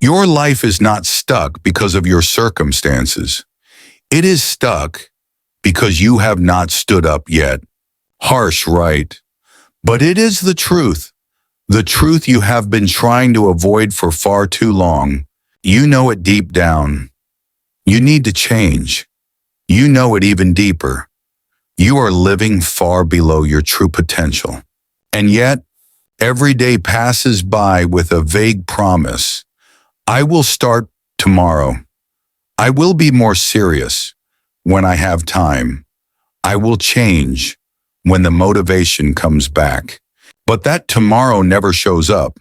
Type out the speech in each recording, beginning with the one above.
Your life is not stuck because of your circumstances. It is stuck because you have not stood up yet. Harsh, right? But it is the truth you have been trying to avoid for far too long. You know it deep down. You need to change. You know it even deeper. You are living far below your true potential. And yet, every day passes by with a vague promise. I will start tomorrow. I will be more serious when I have time. I will change when the motivation comes back. But that tomorrow never shows up.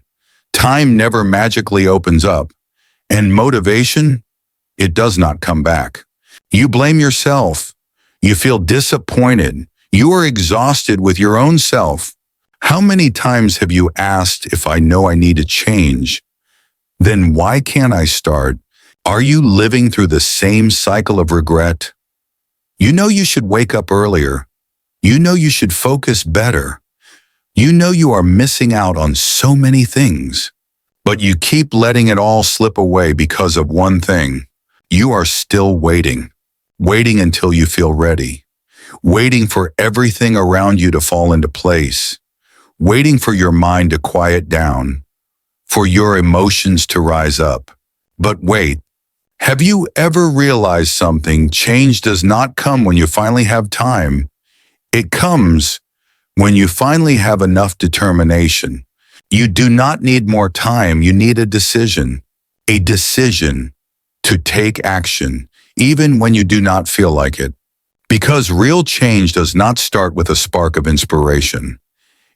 Time never magically opens up. And motivation, it does not come back. You blame yourself. You feel disappointed. You are exhausted with your own self. How many times have you asked, if I know I need to change, then why can't I start? Are you living through the same cycle of regret? You know you should wake up earlier. You know you should focus better. You know you are missing out on so many things, but you keep letting it all slip away because of one thing. You are still waiting until you feel ready, waiting for everything around you to fall into place, waiting for your mind to quiet down, for your emotions to rise up. But wait, have you ever realized something? Change does not come when you finally have time. It comes when you finally have enough determination. You do not need more time, you need a decision to take action, even when you do not feel like it. Because real change does not start with a spark of inspiration.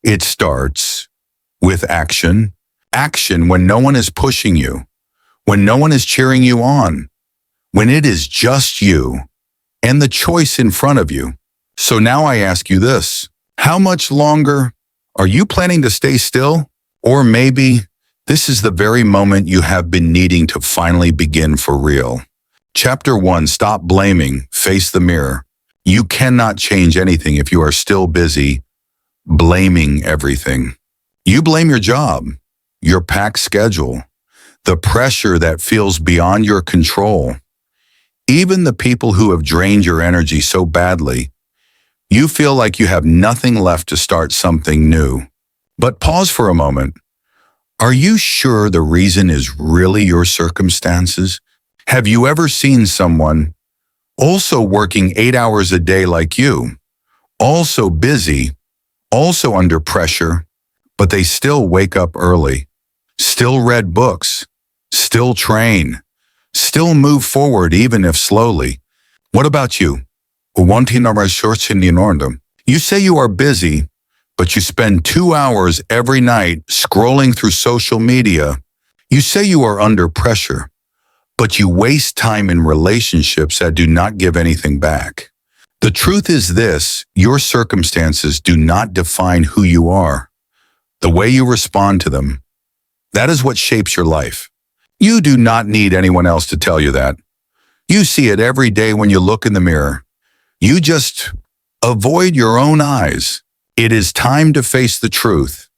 It starts with action. Action when no one is pushing you, when no one is cheering you on, when it is just you and the choice in front of you. So now I ask you this. How much longer are you planning to stay still? Or maybe this is the very moment you have been needing to finally begin for real. Chapter 1, Stop Blaming, Face the Mirror. You cannot change anything if you are still busy blaming everything. You blame your job, your packed schedule, the pressure that feels beyond your control, even the people who have drained your energy so badly. You feel like you have nothing left to start something new. But pause for a moment. Are you sure the reason is really your circumstances? Have you ever seen someone also working 8 hours a day like you, also busy, also under pressure, but they still wake up early, still read books, still train, still move forward even if slowly? What about you? You say you are busy, but you spend 2 hours every night scrolling through social media. You say you are under pressure, but you waste time in relationships that do not give anything back. The truth is this: your circumstances do not define who you are. The way you respond to them, that is what shapes your life. You do not need anyone else to tell you that. You see it every day when you look in the mirror. You just avoid your own eyes. It is time to face the truth.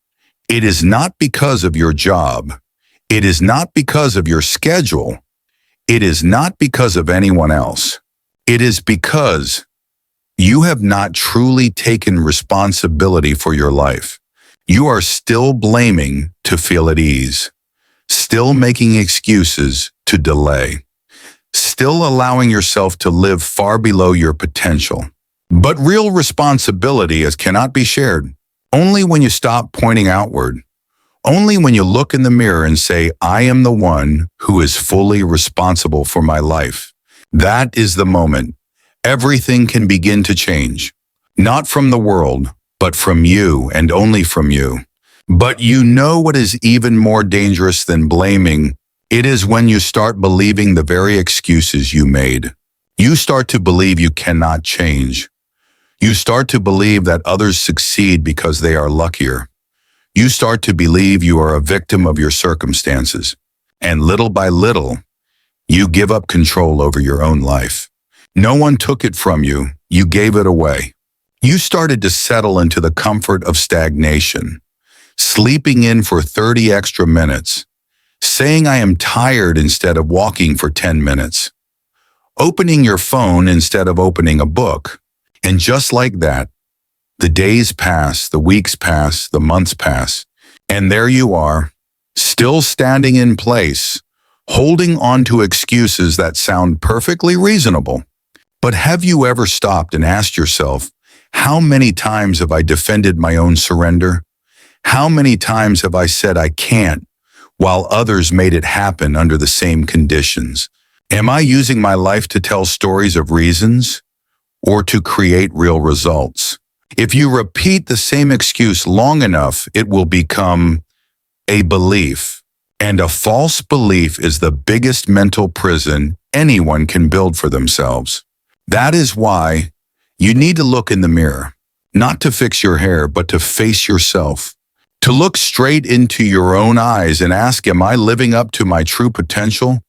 It is not because of your job. It is not because of your schedule. It is not because of anyone else. It is because you have not truly taken responsibility for your life. You are still blaming to feel at ease, still making excuses to delay, still allowing yourself to live far below your potential. But real responsibility cannot be shared. Only when you stop pointing outward. Only when you look in the mirror and say, I am the one who is fully responsible for my life. That is the moment everything can begin to change. Not from the world, but from you, and only from you. But you know what is even more dangerous than blaming? It is when you start believing the very excuses you made. You start to believe you cannot change. You start to believe that others succeed because they are luckier. You start to believe you are a victim of your circumstances. And little by little, you give up control over your own life. No one took it from you. You gave it away. You started to settle into the comfort of stagnation, sleeping in for 30 extra minutes, saying I am tired instead of walking for 10 minutes, opening your phone instead of opening a book. And just like that, the days pass, the weeks pass, the months pass, and there you are, still standing in place, holding on to excuses that sound perfectly reasonable. But have you ever stopped and asked yourself, how many times have I defended my own surrender? How many times have I said I can't, while others made it happen under the same conditions? Am I using my life to tell stories of reasons or to create real results? If you repeat the same excuse long enough, it will become a belief. And a false belief is the biggest mental prison anyone can build for themselves. That is why you need to look in the mirror, not to fix your hair, but to face yourself. To look straight into your own eyes and ask, am I living up to my true potential?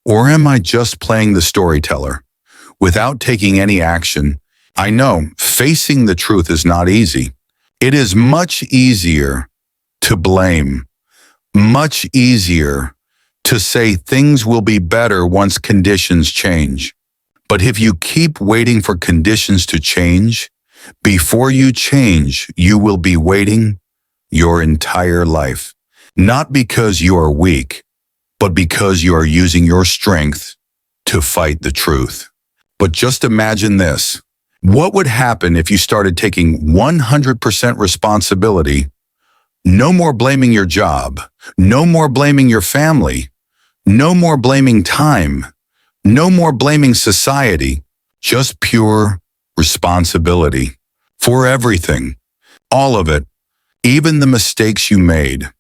Or am I just playing the storyteller without taking any action? I know facing the truth is not easy. It is much easier to blame, much easier to say things will be better once conditions change. But if you keep waiting for conditions to change, before you change, you will be waiting your entire life. Not because you are weak, but because you are using your strength to fight the truth. But just imagine this. What would happen if you started taking 100% responsibility? No more blaming your job. No more blaming your family. No more blaming time. No more blaming society. Just pure responsibility for everything. All of it. Even the mistakes you made.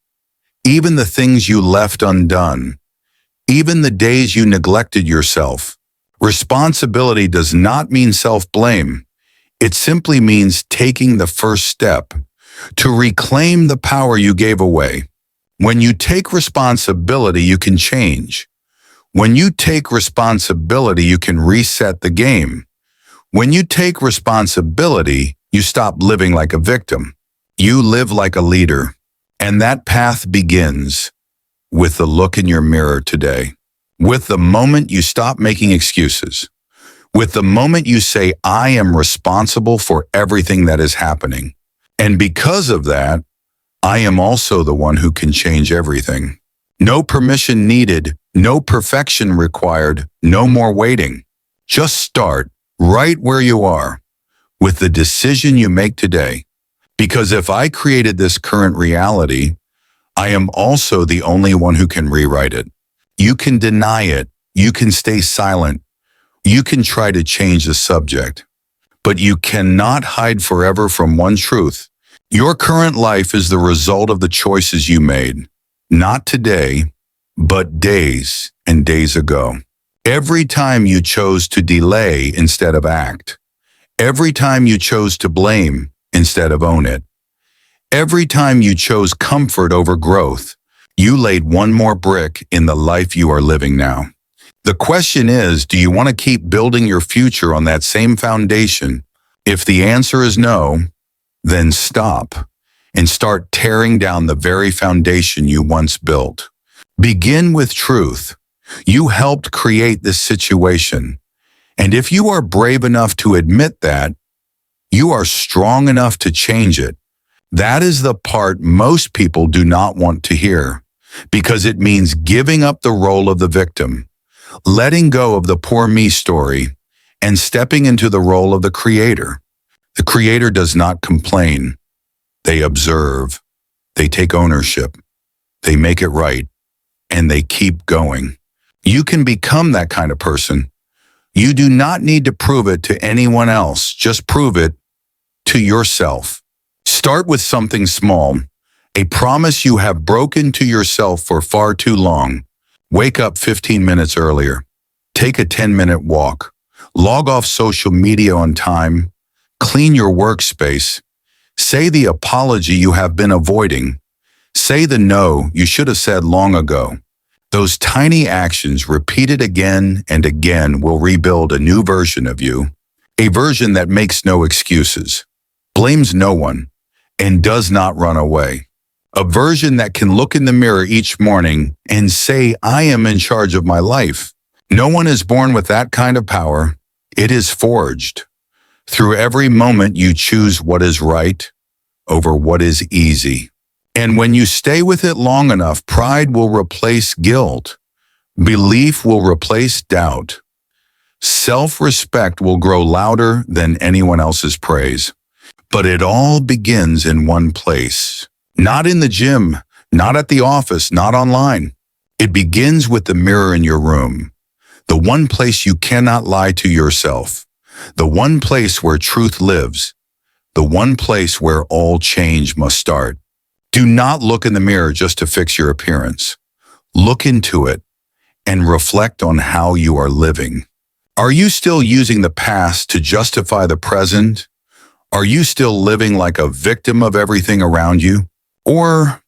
Even the things you left undone. Even the days you neglected yourself. Responsibility does not mean self-blame. It simply means taking the first step to reclaim the power you gave away. When you take responsibility, you can change. When you take responsibility, you can reset the game. When you take responsibility, you stop living like a victim. You live like a leader. And that path begins with the look in your mirror today. With the moment you stop making excuses. With the moment you say, I am responsible for everything that is happening. And because of that, I am also the one who can change everything. No permission needed, no perfection required, no more waiting. Just start right where you are with the decision you make today. Because if I created this current reality, I am also the only one who can rewrite it. You can deny it. You can stay silent. You can try to change the subject. But you cannot hide forever from one truth. Your current life is the result of the choices you made. Not today, but days and days ago. Every time you chose to delay instead of act. Every time you chose to blame instead of own it. Every time you chose comfort over growth, you laid one more brick in the life you are living now. The question is, do you want to keep building your future on that same foundation? If the answer is no, then stop and start tearing down the very foundation you once built. Begin with truth. You helped create this situation. And if you are brave enough to admit that, you are strong enough to change it. That is the part most people do not want to hear, because it means giving up the role of the victim, letting go of the poor me story, and stepping into the role of the creator. The creator does not complain. They observe. They take ownership. They make it right. And they keep going. You can become that kind of person. You do not need to prove it to anyone else. Just prove it to yourself. Start with something small, a promise you have broken to yourself for far too long. Wake up 15 minutes earlier. Take a 10-minute walk. Log off social media on time. Clean your workspace. Say the apology you have been avoiding. Say the no you should have said long ago. Those tiny actions repeated again and again will rebuild a new version of you, a version that makes no excuses, blames no one, and does not run away. A version that can look in the mirror each morning and say, I am in charge of my life. No one is born with that kind of power. It is forged. Through every moment you choose what is right over what is easy. And when you stay with it long enough, pride will replace guilt. Belief will replace doubt. Self-respect will grow louder than anyone else's praise. But it all begins in one place. Not in the gym, not at the office, not online. It begins with the mirror in your room. The one place you cannot lie to yourself. The one place where truth lives. The one place where all change must start. Do not look in the mirror just to fix your appearance. Look into it and reflect on how you are living. Are you still using the past to justify the present? Are you still living like a victim of everything around you? Or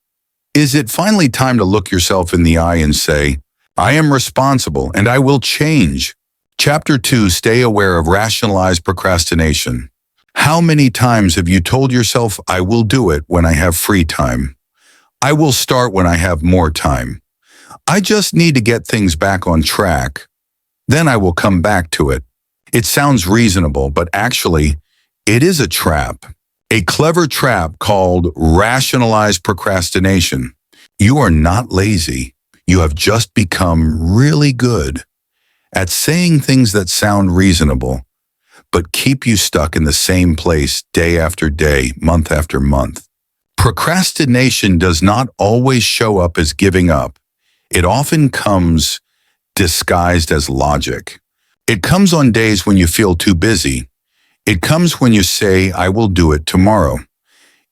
is it finally time to look yourself in the eye and say, I am responsible and I will change? Chapter 2, Stay Aware of Rationalized Procrastination. How many times have you told yourself, I will do it when I have free time? I will start when I have more time. I just need to get things back on track. Then I will come back to it. It sounds reasonable, but actually, it is a trap. A clever trap called rationalized procrastination. You are not lazy. You have just become really good at saying things that sound reasonable, but keep you stuck in the same place day after day, month after month. Procrastination does not always show up as giving up. It often comes disguised as logic. It comes on days when you feel too busy. It comes when you say, I will do it tomorrow.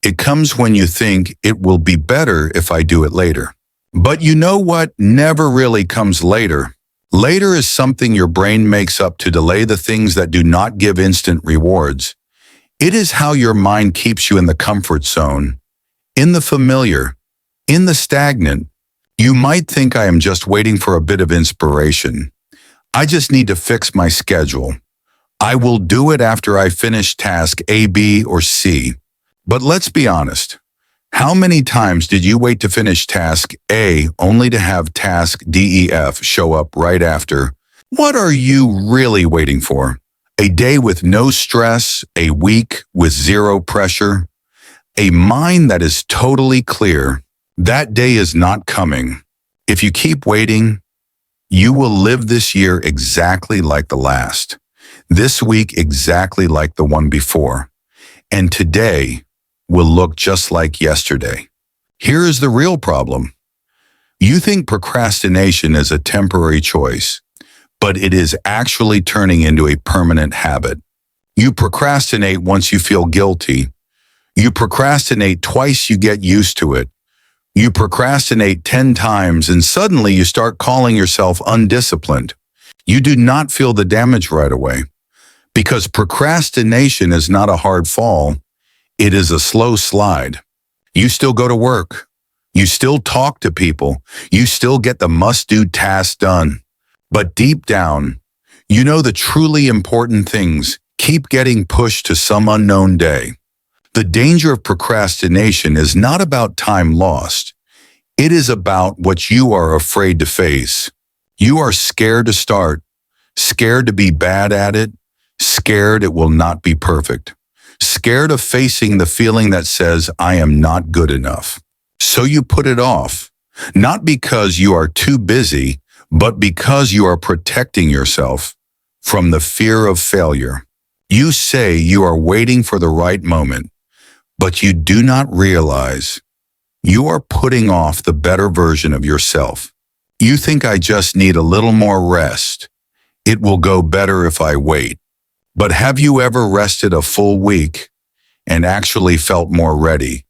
It comes when you think it will be better if I do it later. But you know what never really comes later? Later is something your brain makes up to delay the things that do not give instant rewards. It is how your mind keeps you in the comfort zone, in the familiar, in the stagnant. You might think I am just waiting for a bit of inspiration. I just need to fix my schedule. I will do it after I finish task A, B, or C. But let's be honest. How many times did you wait to finish task A only to have task D, E, F show up right after? What are you really waiting for? A day with no stress, a week with zero pressure, a mind that is totally clear. That day is not coming. If you keep waiting, you will live this year exactly like the last, this week exactly like the one before, and today will look just like yesterday. Here is the real problem. You think procrastination is a temporary choice, but it is actually turning into a permanent habit. You procrastinate once you feel guilty. You procrastinate twice, you get used to it. You procrastinate 10 times and suddenly you start calling yourself undisciplined. You do not feel the damage right away because procrastination is not a hard fall. It is a slow slide. You still go to work. You still talk to people. You still get the must-do tasks done. But deep down, you know the truly important things keep getting pushed to some unknown day. The danger of procrastination is not about time lost. It is about what you are afraid to face. You are scared to start, scared to be bad at it, scared it will not be perfect, scared of facing the feeling that says, I am not good enough. So you put it off, not because you are too busy, but because you are protecting yourself from the fear of failure. You say you are waiting for the right moment, but you do not realize you are putting off the better version of yourself. You think I just need a little more rest. It will go better if I wait. But have you ever rested a full week and actually felt more ready?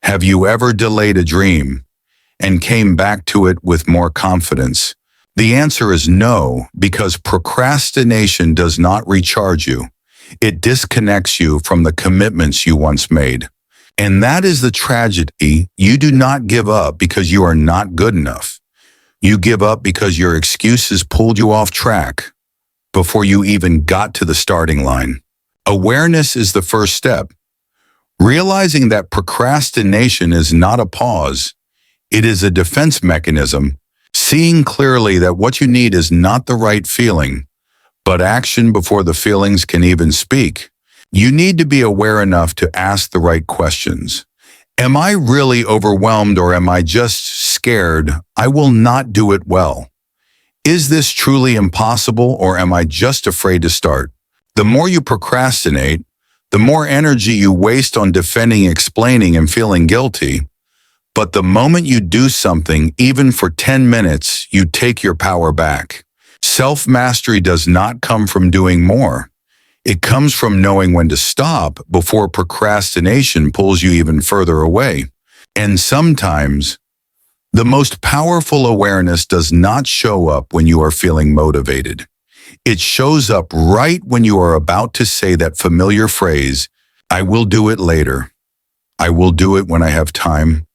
Have you ever delayed a dream and came back to it with more confidence? The answer is no, because procrastination does not recharge you. It disconnects you from the commitments you once made. And that is the tragedy. You do not give up because you are not good enough. You give up because your excuses pulled you off track before you even got to the starting line. Awareness is the first step. Realizing that procrastination is not a pause, it is a defense mechanism, seeing clearly that what you need is not the right feeling, but action before the feelings can even speak. You need to be aware enough to ask the right questions. Am I really overwhelmed, or am I just scared I will not do it well? Is this truly impossible, or am I just afraid to start? The more you procrastinate, the more energy you waste on defending, explaining, and feeling guilty. But the moment you do something, even for 10 minutes, you take your power back. Self-mastery does not come from doing more. It comes from knowing when to stop before procrastination pulls you even further away. And sometimes, the most powerful awareness does not show up when you are feeling motivated. It shows up right when you are about to say that familiar phrase, I will do it later. I will do it when I have time.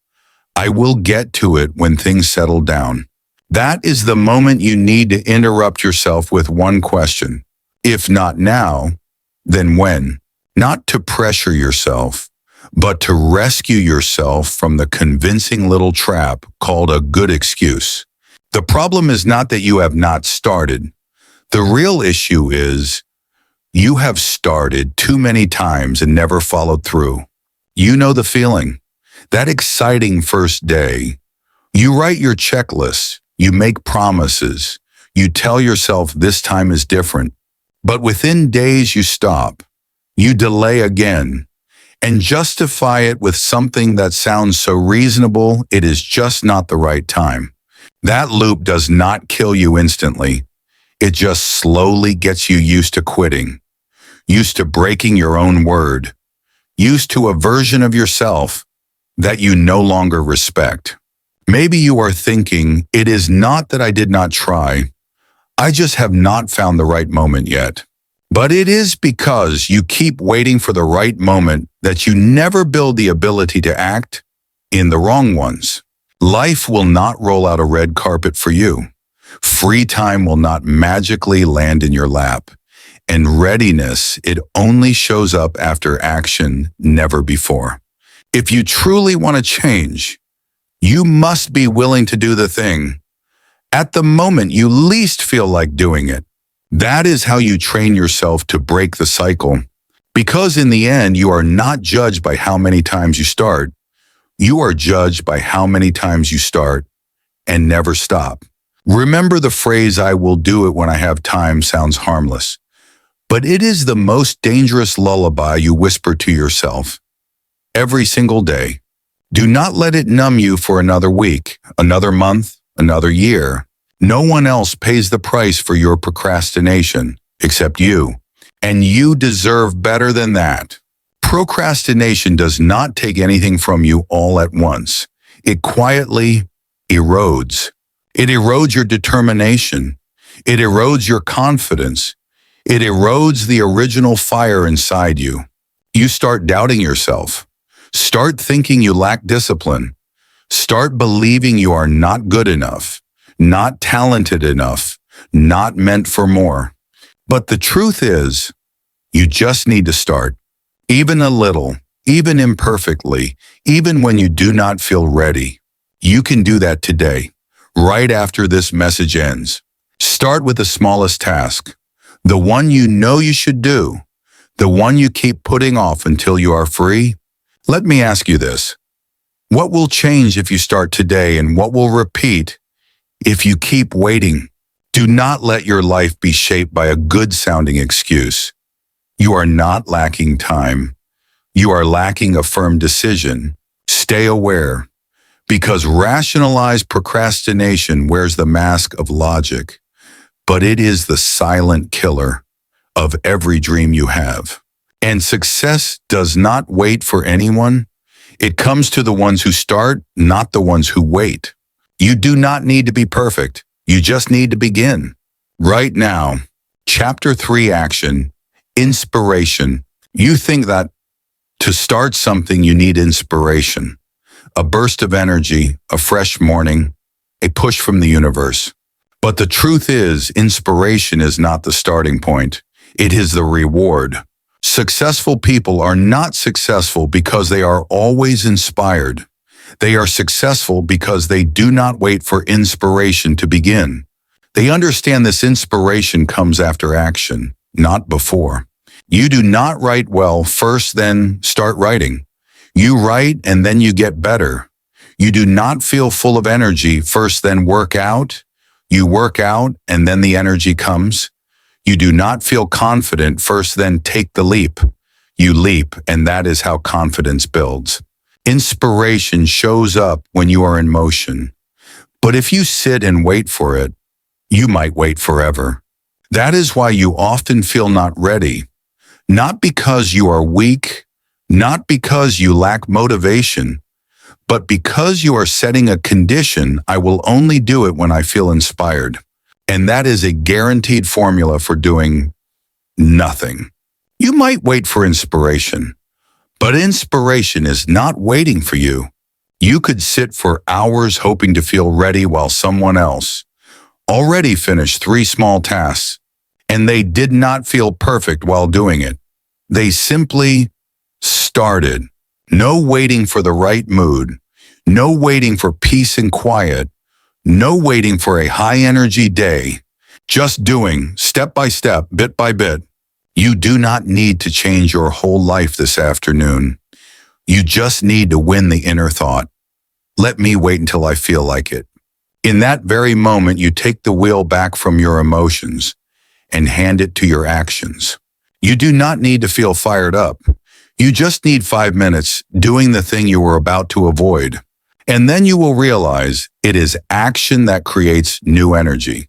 I will get to it when things settle down. That is the moment you need to interrupt yourself with one question. If not now, then when? Not to pressure yourself, but to rescue yourself from the convincing little trap called a good excuse. The problem is not that you have not started. The real issue is you have started too many times and never followed through. You know the feeling. That exciting first day. You write your checklist. You make promises. You tell yourself this time is different. But within days you stop. You delay again and justify it with something that sounds so reasonable it is just not the right time. That loop does not kill you instantly. It just slowly gets you used to quitting, used to breaking your own word, used to a version of yourself that you no longer respect. Maybe you are thinking, it is not that I did not try. I just have not found the right moment yet. But it is because you keep waiting for the right moment that you never build the ability to act in the wrong ones. Life will not roll out a red carpet for you. Free time will not magically land in your lap. And readiness, it only shows up after action, never before. If you truly want to change, you must be willing to do the thing at the moment you least feel like doing it. That is how you train yourself to break the cycle. Because in the end, you are not judged by how many times you start. You are judged by how many times you start and never stop. Remember, the phrase, I will do it when I have time, sounds harmless. But it is the most dangerous lullaby you whisper to yourself every single day. Do not let it numb you for another week, another month, another year. No one else pays the price for your procrastination except you, and you deserve better than that. Procrastination does not take anything from you all at once. It quietly erodes. It erodes your determination. It erodes your confidence. It erodes the original fire inside you. You start doubting yourself. Start thinking you lack discipline. Start believing you are not good enough, not talented enough, not meant for more. But the truth is, you just need to start. Even a little, even imperfectly, even when you do not feel ready. You can do that today, right after this message ends. Start with the smallest task, the one you know you should do, the one you keep putting off until you are free. Let me ask you this. What will change if you start today, and what will repeat if you keep waiting? Do not let your life be shaped by a good-sounding excuse. You are not lacking time. You are lacking a firm decision. Stay aware, because rationalized procrastination wears the mask of logic, but it is the silent killer of every dream you have. And success does not wait for anyone. It comes to the ones who start, not the ones who wait. You do not need to be perfect. You just need to begin. Right now, Chapter 3 Action, Inspiration. You think that to start something you need inspiration, a burst of energy, a fresh morning, a push from the universe. But the truth is, inspiration is not the starting point. It is the reward. Successful people are not successful because they are always inspired. They are successful because they do not wait for inspiration to begin. They understand this inspiration comes after action, not before. You do not write well first, then start writing. You write and then you get better. You do not feel full of energy first, then work out. You work out and then the energy comes. You do not feel confident first, then take the leap. You leap, and that is how confidence builds. Inspiration shows up when you are in motion. But if you sit and wait for it, you might wait forever. That is why you often feel not ready. Not because you are weak, not because you lack motivation, but because you are setting a condition: I will only do it when I feel inspired. And that is a guaranteed formula for doing nothing. You might wait for inspiration, but inspiration is not waiting for you. You could sit for hours hoping to feel ready while someone else already finished 3 small tasks, and they did not feel perfect while doing it. They simply started. No waiting for the right mood, no waiting for peace and quiet, no waiting for a high-energy day, just doing step by step, bit by bit. You do not need to change your whole life this afternoon. You just need to win the inner thought. Let me wait until I feel like it. In that very moment, you take the wheel back from your emotions and hand it to your actions. You do not need to feel fired up. You just need 5 minutes doing the thing you were about to avoid. And then you will realize it is action that creates new energy.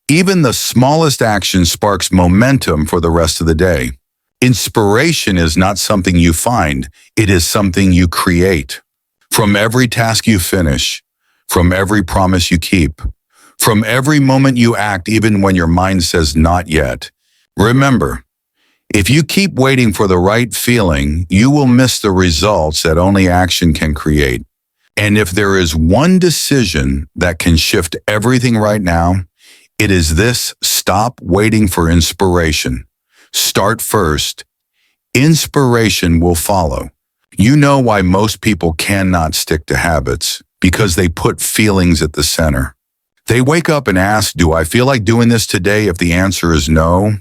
Even the smallest action sparks momentum for the rest of the day. Inspiration is not something you find, it is something you create. From every task you finish, from every promise you keep, from every moment you act even when your mind says not yet. Remember, if you keep waiting for the right feeling, you will miss the results that only action can create. And if there is one decision that can shift everything right now, it is this: stop waiting for inspiration. Start first. Inspiration will follow. You know why most people cannot stick to habits? Because they put feelings at the center. They wake up and ask, do I feel like doing this today? If the answer is no,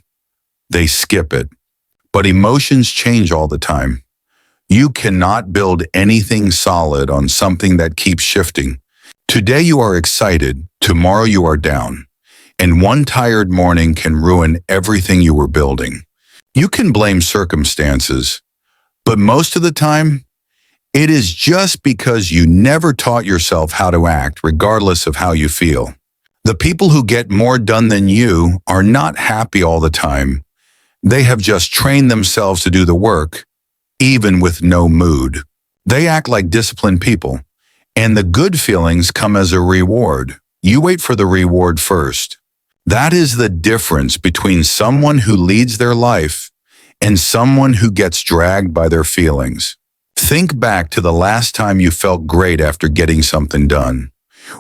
they skip it. But emotions change all the time. You cannot build anything solid on something that keeps shifting. Today you are excited, tomorrow you are down. And one tired morning can ruin everything you were building. You can blame circumstances, but most of the time, it is just because you never taught yourself how to act regardless of how you feel. The people who get more done than you are not happy all the time. They have just trained themselves to do the work, even with no mood. They act like disciplined people, and the good feelings come as a reward. You wait for the reward first. That is the difference between someone who leads their life and someone who gets dragged by their feelings. Think back to the last time you felt great after getting something done.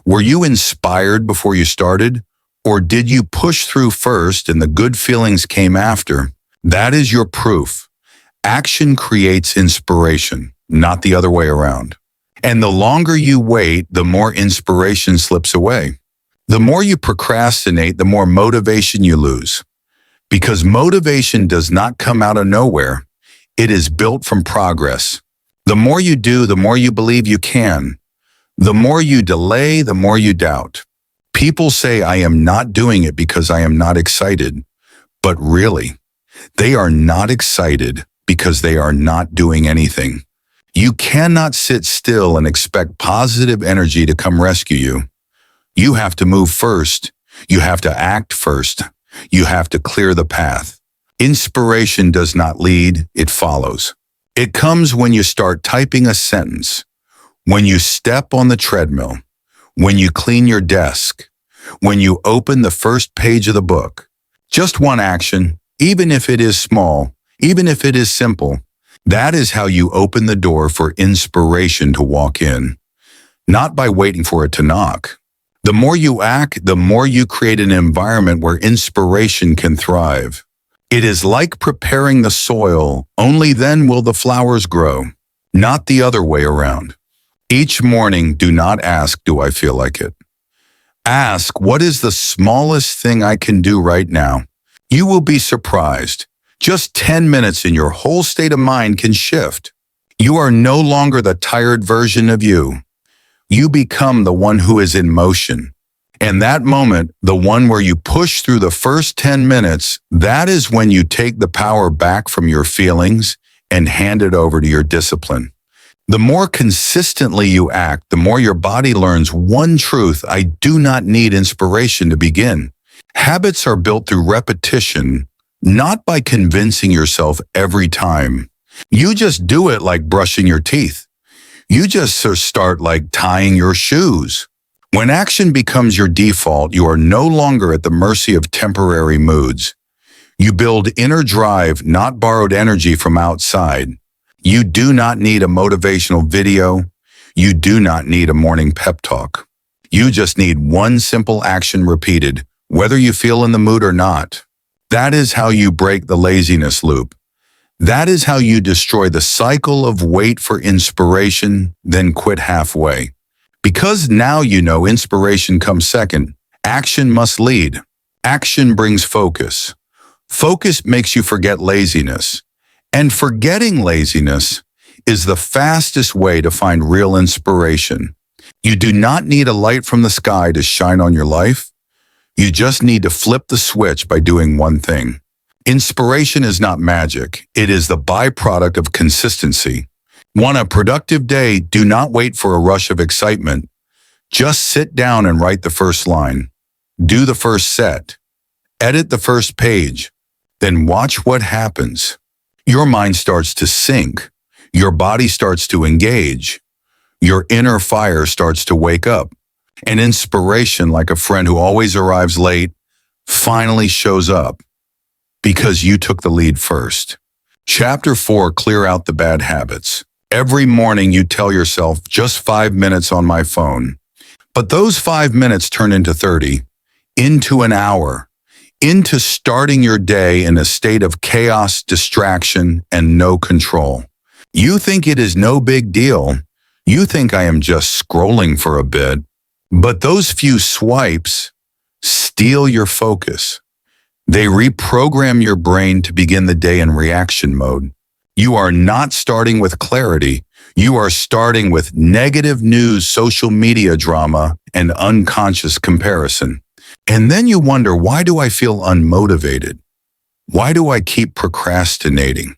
Were you inspired before you started, or did you push through first and the good feelings came after? That is your proof. Action creates inspiration, not the other way around. And the longer you wait, the more inspiration slips away. The more you procrastinate, the more motivation you lose. Because motivation does not come out of nowhere. It is built from progress. The more you do, the more you believe you can. The more you delay, the more you doubt. People say, I am not doing it because I am not excited. But really, they are not excited because they are not doing anything. You cannot sit still and expect positive energy to come rescue you. You have to move first. You have to act first. You have to clear the path. Inspiration does not lead, it follows. It comes when you start typing a sentence, when you step on the treadmill, when you clean your desk, when you open the first page of the book. Just one action, even if it is small, even if it is simple, that is how you open the door for inspiration to walk in, not by waiting for it to knock. The more you act, the more you create an environment where inspiration can thrive. It is like preparing the soil, only then will the flowers grow, not the other way around. Each morning, do not ask, do I feel like it? Ask, what is the smallest thing I can do right now? You will be surprised. Just 10 minutes and your whole state of mind can shift. You are no longer the tired version of you. You become the one who is in motion. And that moment, the one where you push through the first 10 minutes, that is when you take the power back from your feelings and hand it over to your discipline. The more consistently you act, the more your body learns one truth: I do not need inspiration to begin. Habits are built through repetition, not by convincing yourself every time. You just do it like brushing your teeth. You just start like tying your shoes. When action becomes your default, you are no longer at the mercy of temporary moods. You build inner drive, not borrowed energy from outside. You do not need a motivational video. You do not need a morning pep talk. You just need one simple action repeated, whether you feel in the mood or not. That is how you break the laziness loop. That is how you destroy the cycle of wait for inspiration, then quit halfway. Because now you know inspiration comes second, action must lead. Action brings focus. Focus makes you forget laziness. And forgetting laziness is the fastest way to find real inspiration. You do not need a light from the sky to shine on your life. You just need to flip the switch by doing one thing. Inspiration is not magic. It is the byproduct of consistency. Want a productive day? Do not wait for a rush of excitement. Just sit down and write the first line. Do the first set. Edit the first page. Then watch what happens. Your mind starts to sync. Your body starts to engage. Your inner fire starts to wake up. And inspiration, like a friend who always arrives late, finally shows up. Because you took the lead first. Chapter 4, clear out the bad habits. Every morning you tell yourself, just 5 minutes on my phone. But those 5 minutes turn into 30, into an hour, into starting your day in a state of chaos, distraction, and no control. You think it is no big deal. You think I am just scrolling for a bit. But those few swipes steal your focus. They reprogram your brain to begin the day in reaction mode. You are not starting with clarity. You are starting with negative news, social media drama, and unconscious comparison. And then you wonder, why do I feel unmotivated? Why do I keep procrastinating?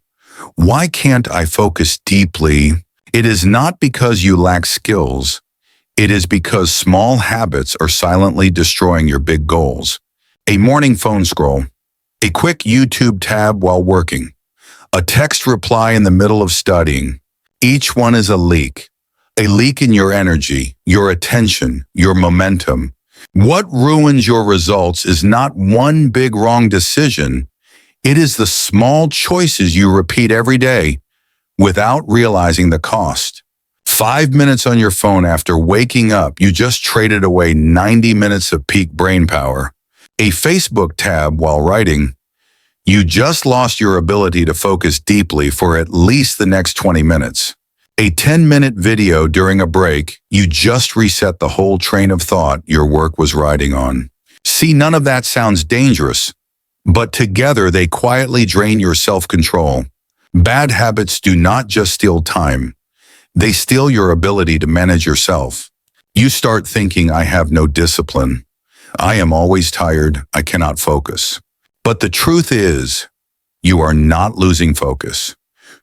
Why can't I focus deeply? It is not because you lack skills. It is because small habits are silently destroying your big goals. A morning phone scroll, a quick YouTube tab while working, a text reply in the middle of studying. Each one is a leak in your energy, your attention, your momentum. What ruins your results is not one big wrong decision. It is the small choices you repeat every day without realizing the cost. 5 minutes on your phone after waking up, you just traded away 90 minutes of peak brain power. A Facebook tab while writing, you just lost your ability to focus deeply for at least the next 20 minutes. A 10-minute video during a break, you just reset the whole train of thought your work was riding on. See, none of that sounds dangerous, but together they quietly drain your self-control. Bad habits do not just steal time. They steal your ability to manage yourself. You start thinking, I have no discipline. I am always tired. I cannot focus. But the truth is, you are not losing focus.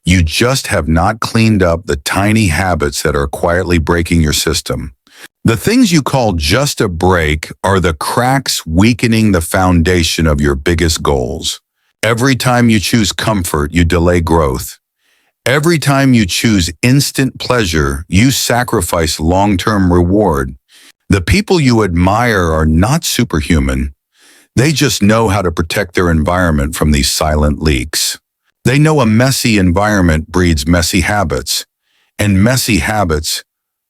You just have not cleaned up the tiny habits that are quietly breaking your system. The things you call just a break are the cracks weakening the foundation of your biggest goals. Every time you choose comfort, you delay growth. Every time you choose instant pleasure, you sacrifice long-term reward. The people you admire are not superhuman. They just know how to protect their environment from these silent leaks. They know a messy environment breeds messy habits, and messy habits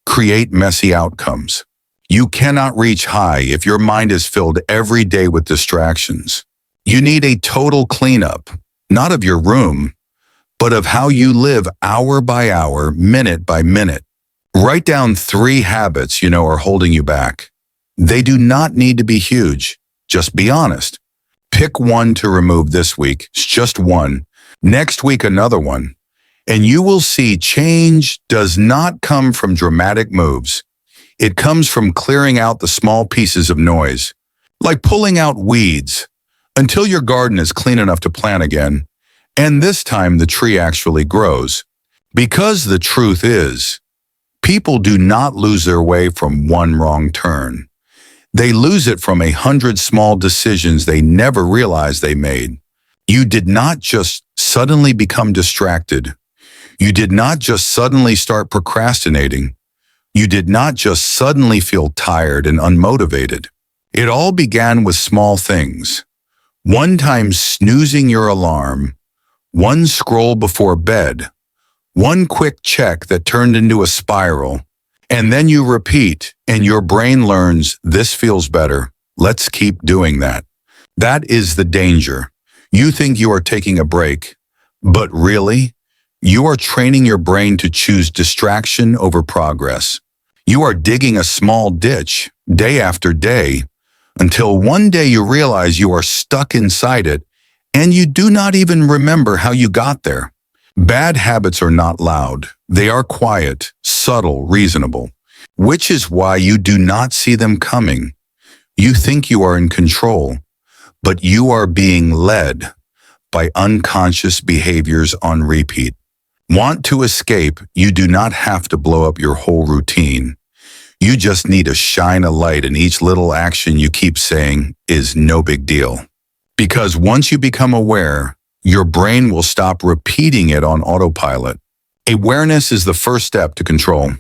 create messy outcomes. You cannot reach high if your mind is filled every day with distractions. You need a total cleanup, not of your room, but of how you live hour by hour, minute by minute. Write down 3 habits you know are holding you back. They do not need to be huge. Just be honest. Pick one to remove this week, it's just one. Next week, another one. And you will see change does not come from dramatic moves. It comes from clearing out the small pieces of noise, like pulling out weeds, until your garden is clean enough to plant again. And this time the tree actually grows. Because the truth is, people do not lose their way from one wrong turn. They lose it from 100 small decisions they never realized they made. You did not just suddenly become distracted. You did not just suddenly start procrastinating. You did not just suddenly feel tired and unmotivated. It all began with small things. One time snoozing your alarm, one scroll before bed, one quick check that turned into a spiral, and then you repeat, and your brain learns, this feels better. Let's keep doing that. That is the danger. You think you are taking a break, but really, you are training your brain to choose distraction over progress. You are digging a small ditch, day after day, until one day you realize you are stuck inside it, and you do not even remember how you got there. Bad habits are not loud. They are quiet, subtle, reasonable, which is why you do not see them coming. You think you are in control, but you are being led by unconscious behaviors on repeat. Want to escape, you do not have to blow up your whole routine. You just need to shine a light, and each little action you keep saying is no big deal. Because once you become aware, your brain will stop repeating it on autopilot. Awareness is the first step to control.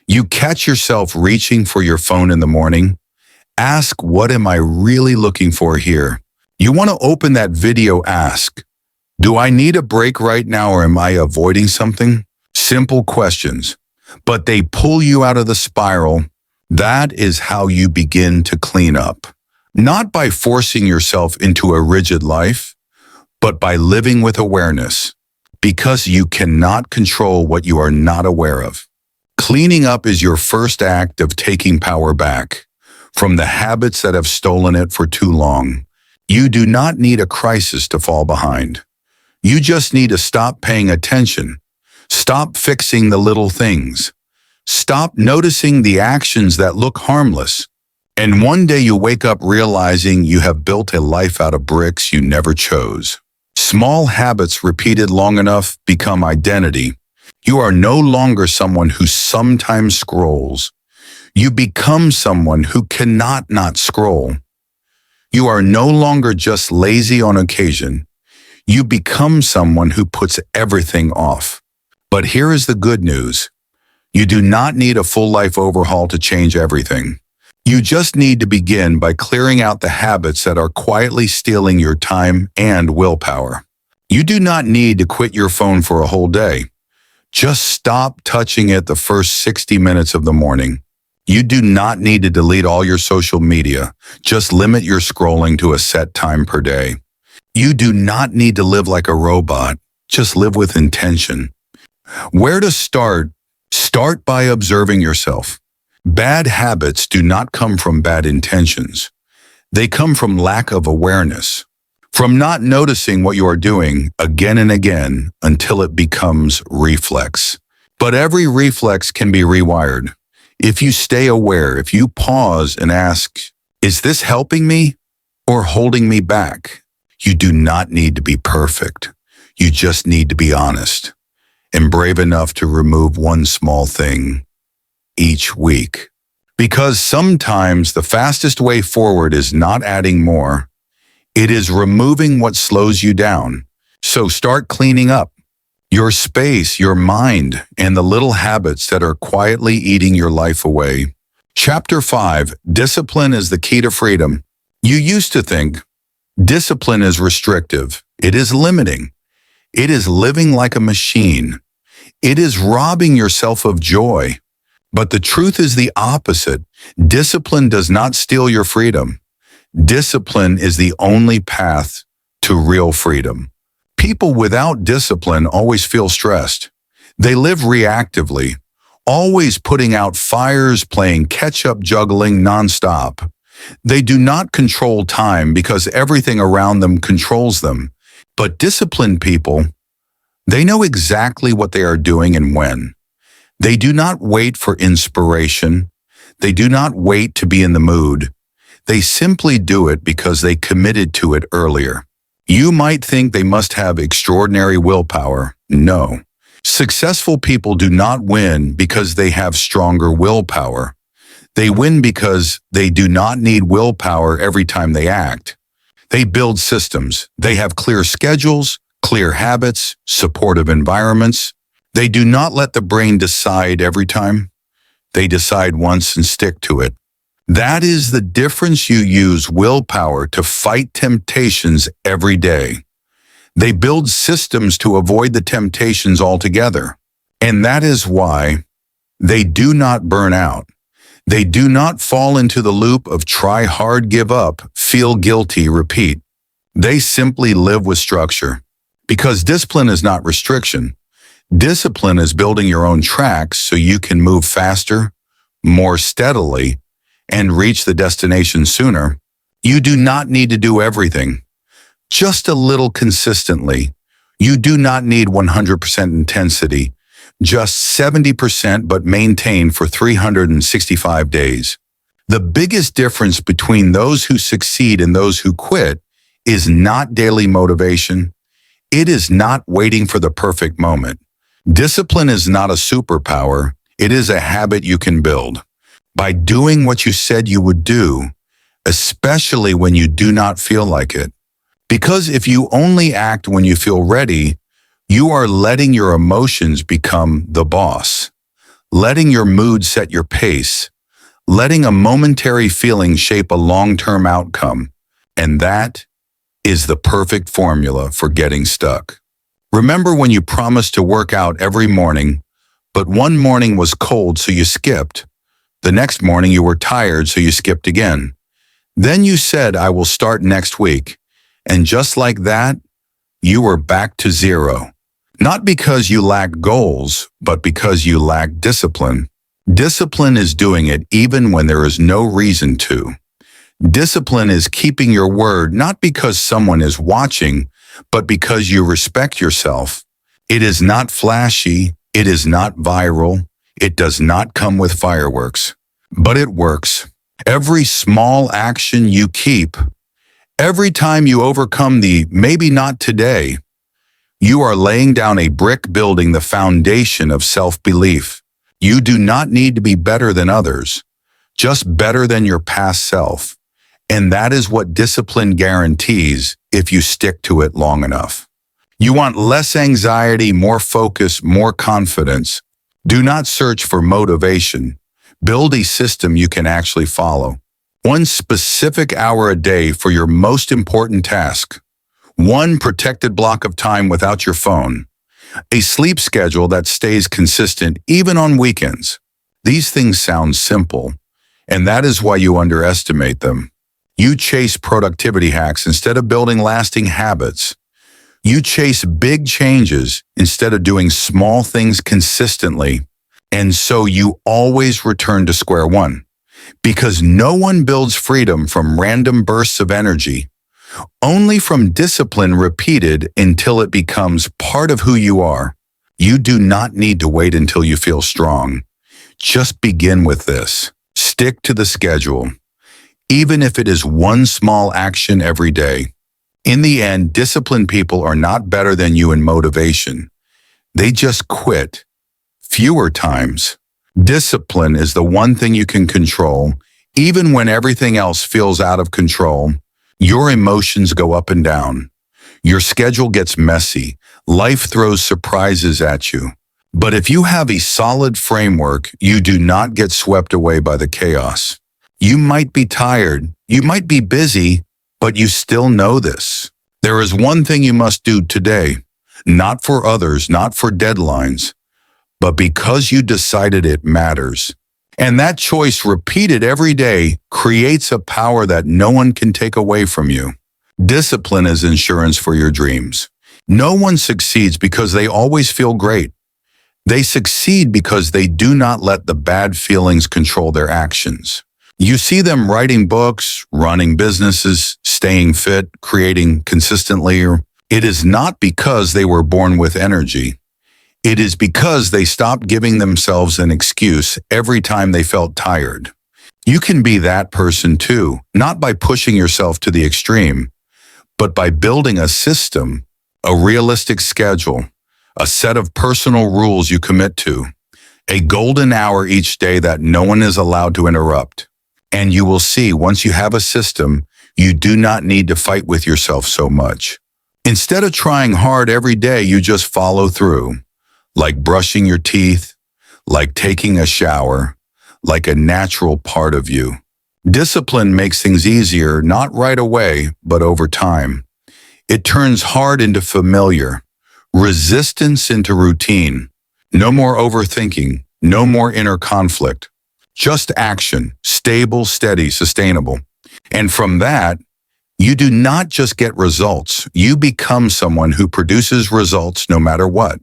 You catch yourself reaching for your phone in the morning. Ask, what am I really looking for here? You want to open that video, ask, do I need a break right now, or am I avoiding something? Simple questions, but they pull you out of the spiral. That is how you begin to clean up. Not by forcing yourself into a rigid life, but by living with awareness, because you cannot control what you are not aware of. Cleaning up is your first act of taking power back from the habits that have stolen it for too long. You do not need a crisis to fall behind. You just need to stop paying attention. Stop fixing the little things. Stop noticing the actions that look harmless. And one day you wake up realizing you have built a life out of bricks you never chose. Small habits repeated long enough become identity. You are no longer someone who sometimes scrolls. You become someone who cannot not scroll. You are no longer just lazy on occasion. You become someone who puts everything off. But here is the good news. You do not need a full life overhaul to change everything. You just need to begin by clearing out the habits that are quietly stealing your time and willpower. You do not need to quit your phone for a whole day. Just stop touching it the first 60 minutes of the morning. You do not need to delete all your social media. Just limit your scrolling to a set time per day. You do not need to live like a robot. Just live with intention. Where to start? Start by observing yourself. Bad habits do not come from bad intentions. They come from lack of awareness, from not noticing what you are doing again and again until it becomes reflex. But every reflex can be rewired. If you stay aware, if you pause and ask, is this helping me or holding me back? You do not need to be perfect. You just need to be honest and brave enough to remove one small thing each week. Because sometimes the fastest way forward is not adding more. It is removing what slows you down. So start cleaning up your space, your mind, and the little habits that are quietly eating your life away. Chapter 5, Discipline is the Key to Freedom. You used to think discipline is restrictive. It is limiting. It is living like a machine. It is robbing yourself of joy. But the truth is the opposite. Discipline does not steal your freedom. Discipline is the only path to real freedom. People without discipline always feel stressed. They live reactively, always putting out fires, playing catch-up juggling nonstop. They do not control time because everything around them controls them. But disciplined people, they know exactly what they are doing and when. They do not wait for inspiration. They do not wait to be in the mood. They simply do it because they committed to it earlier. You might think they must have extraordinary willpower. No. Successful people do not win because they have stronger willpower. They win because they do not need willpower every time they act. They build systems. They have clear schedules, clear habits, supportive environments. They do not let the brain decide every time. They decide once and stick to it. That is the difference. You use willpower to fight temptations every day. They build systems to avoid the temptations altogether. And that is why they do not burn out. They do not fall into the loop of try hard, give up, feel guilty, repeat. They simply live with structure. Because discipline is not restriction. Discipline is building your own tracks so you can move faster, more steadily, and reach the destination sooner. You do not need to do everything. Just a little consistently. You do not need 100% intensity. Just 70% but maintain for 365 days. The biggest difference between those who succeed and those who quit is not daily motivation. It is not waiting for the perfect moment. Discipline is not a superpower. It is a habit you can build. By doing what you said you would do, especially when you do not feel like it. Because if you only act when you feel ready, you are letting your emotions become the boss, letting your mood set your pace, letting a momentary feeling shape a long-term outcome. And that is the perfect formula for getting stuck. Remember when you promised to work out every morning, but one morning was cold so you skipped. The next morning you were tired so you skipped again. Then you said, I will start next week. And just like that, you were back to zero. Not because you lack goals, but because you lack discipline. Discipline is doing it even when there is no reason to. Discipline is keeping your word not because someone is watching, but because you respect yourself. It is not flashy. It is not viral. It does not come with fireworks. But it works. Every small action you keep, every time you overcome the maybe not today, you are laying down a brick building the foundation of self-belief. You do not need to be better than others, just better than your past self. And that is what discipline guarantees if you stick to it long enough. You want less anxiety, more focus, more confidence. Do not search for motivation. Build a system you can actually follow. One specific hour a day for your most important task. One protected block of time without your phone. A sleep schedule that stays consistent even on weekends. These things sound simple, and that is why you underestimate them. You chase productivity hacks instead of building lasting habits. You chase big changes instead of doing small things consistently. And so you always return to square one. Because no one builds freedom from random bursts of energy. Only from discipline repeated until it becomes part of who you are. You do not need to wait until you feel strong. Just begin with this. Stick to the schedule. Even if it is one small action every day. In the end, disciplined people are not better than you in motivation. They just quit. Fewer times. Discipline is the one thing you can control, even when everything else feels out of control. Your emotions go up and down. Your schedule gets messy. Life throws surprises at you. But if you have a solid framework, you do not get swept away by the chaos. You might be tired, you might be busy, but you still know this. There is one thing you must do today, not for others, not for deadlines, but because you decided it matters. And that choice repeated every day creates a power that no one can take away from you. Discipline is insurance for your dreams. No one succeeds because they always feel great. They succeed because they do not let the bad feelings control their actions. You see them writing books, running businesses, staying fit, creating consistently. It is not because they were born with energy. It is because they stopped giving themselves an excuse every time they felt tired. You can be that person too, not by pushing yourself to the extreme, but by building a system, a realistic schedule, a set of personal rules you commit to, a golden hour each day that no one is allowed to interrupt. And you will see, once you have a system, you do not need to fight with yourself so much. Instead of trying hard every day, you just follow through, like brushing your teeth, like taking a shower, like a natural part of you. Discipline makes things easier, not right away, but over time. It turns hard into familiar, resistance into routine. No more overthinking, no more inner conflict. Just action, stable, steady, sustainable. And from that, you do not just get results. You become someone who produces results no matter what.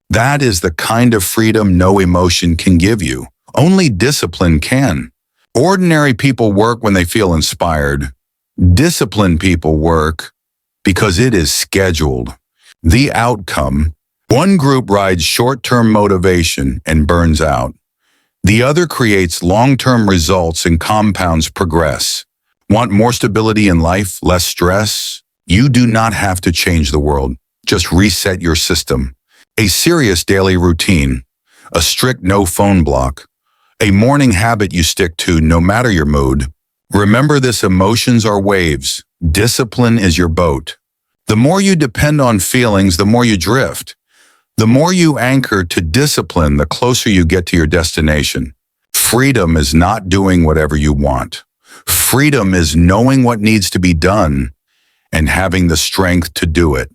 That is the kind of freedom no emotion can give you. Only discipline can. Ordinary people work when they feel inspired. Disciplined people work because it is scheduled. The outcome: one group rides short-term motivation and burns out. The other creates long-term results and compounds progress. Want more stability in life, less stress? You do not have to change the world. Just reset your system. A serious daily routine, a strict no-phone block, a morning habit you stick to no matter your mood. Remember this: emotions are waves. Discipline is your boat. The more you depend on feelings, the more you drift. The more you anchor to discipline, the closer you get to your destination. Freedom is not doing whatever you want. Freedom is knowing what needs to be done and having the strength to do it.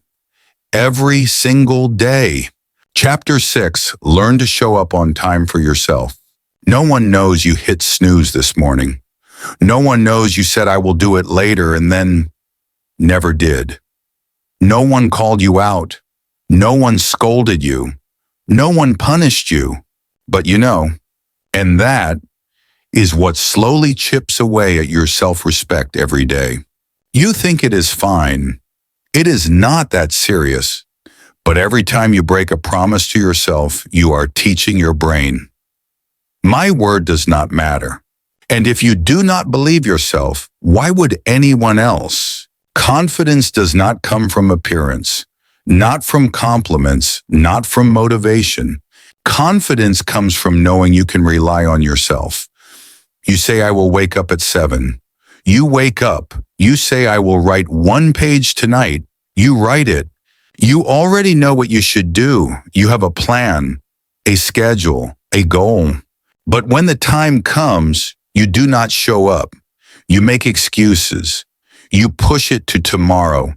Every single day. Chapter 6, learn to show up on time for yourself. No one knows you hit snooze this morning. No one knows you said I will do it later and then never did. No one called you out. No one scolded you. No one punished you. But you know, and that is what slowly chips away at your self-respect every day. You think it is fine. It is not that serious. But every time you break a promise to yourself, you are teaching your brain, my word does not matter. And if you do not believe yourself, why would anyone else? Confidence does not come from appearance, not from compliments, not from motivation. Confidence comes from knowing you can rely on yourself. You say, I will wake up at 7. You wake up. You say, I will write 1 page tonight. You write it. You already know what you should do. You have a plan, a schedule, a goal. But when the time comes, you do not show up. You make excuses. You push it to tomorrow.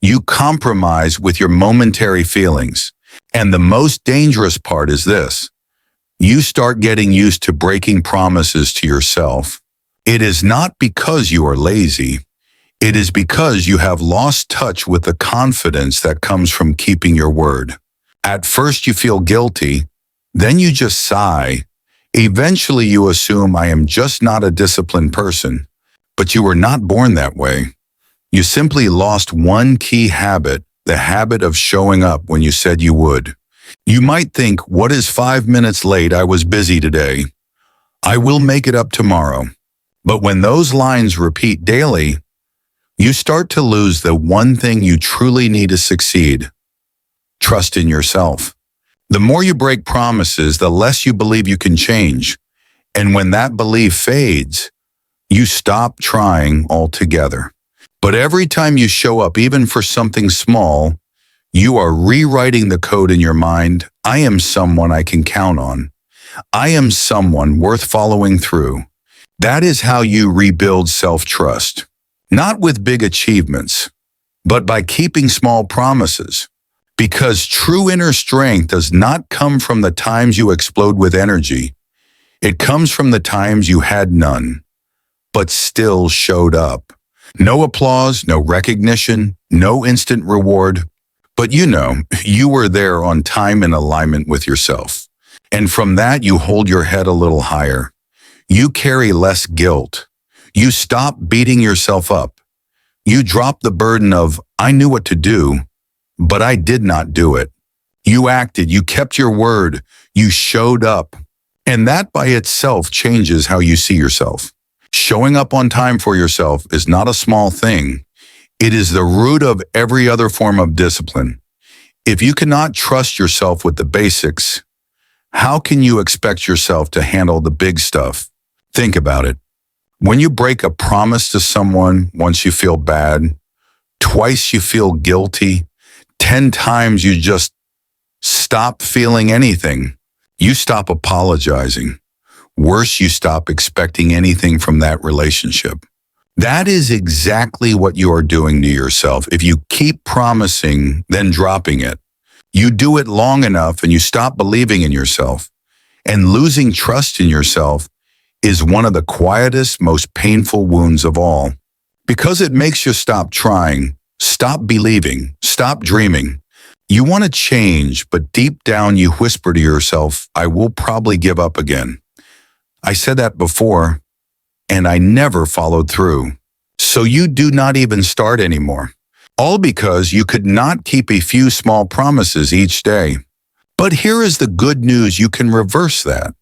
You compromise with your momentary feelings. And the most dangerous part is this: you start getting used to breaking promises to yourself. It is not because you are lazy. It is because you have lost touch with the confidence that comes from keeping your word. At first you feel guilty, then you just sigh. Eventually you assume, I am just not a disciplined person. But you were not born that way. You simply lost one key habit, the habit of showing up when you said you would. You might think, what is 5 minutes late? I was busy today. I will make it up tomorrow. But when those lines repeat daily, you start to lose the one thing you truly need to succeed: trust in yourself. The more you break promises, the less you believe you can change. And when that belief fades, you stop trying altogether. But every time you show up, even for something small, you are rewriting the code in your mind. I am someone I can count on. I am someone worth following through. That is how you rebuild self-trust. Not with big achievements, but by keeping small promises. Because true inner strength does not come from the times you explode with energy. It comes from the times you had none, but still showed up. No applause, no recognition, no instant reward. But you were there on time in alignment with yourself. And from that, you hold your head a little higher. You carry less guilt. You stop beating yourself up. You drop the burden of, I knew what to do, but I did not do it. You acted, you kept your word, you showed up. And that by itself changes how you see yourself. Showing up on time for yourself is not a small thing. It is the root of every other form of discipline. If you cannot trust yourself with the basics, how can you expect yourself to handle the big stuff? Think about it. When you break a promise to someone, once you feel bad, twice you feel guilty, 10 times you just stop feeling anything. You stop apologizing. Worse, you stop expecting anything from that relationship. That is exactly what you are doing to yourself if you keep promising, then dropping it. You do it long enough and you stop believing in yourself. And losing trust in yourself is one of the quietest, most painful wounds of all. Because it makes you stop trying, stop believing, stop dreaming. You want to change, but deep down you whisper to yourself, I will probably give up again. I said that before, and I never followed through. So you do not even start anymore. All because you could not keep a few small promises each day. But here is the good news, you can reverse that.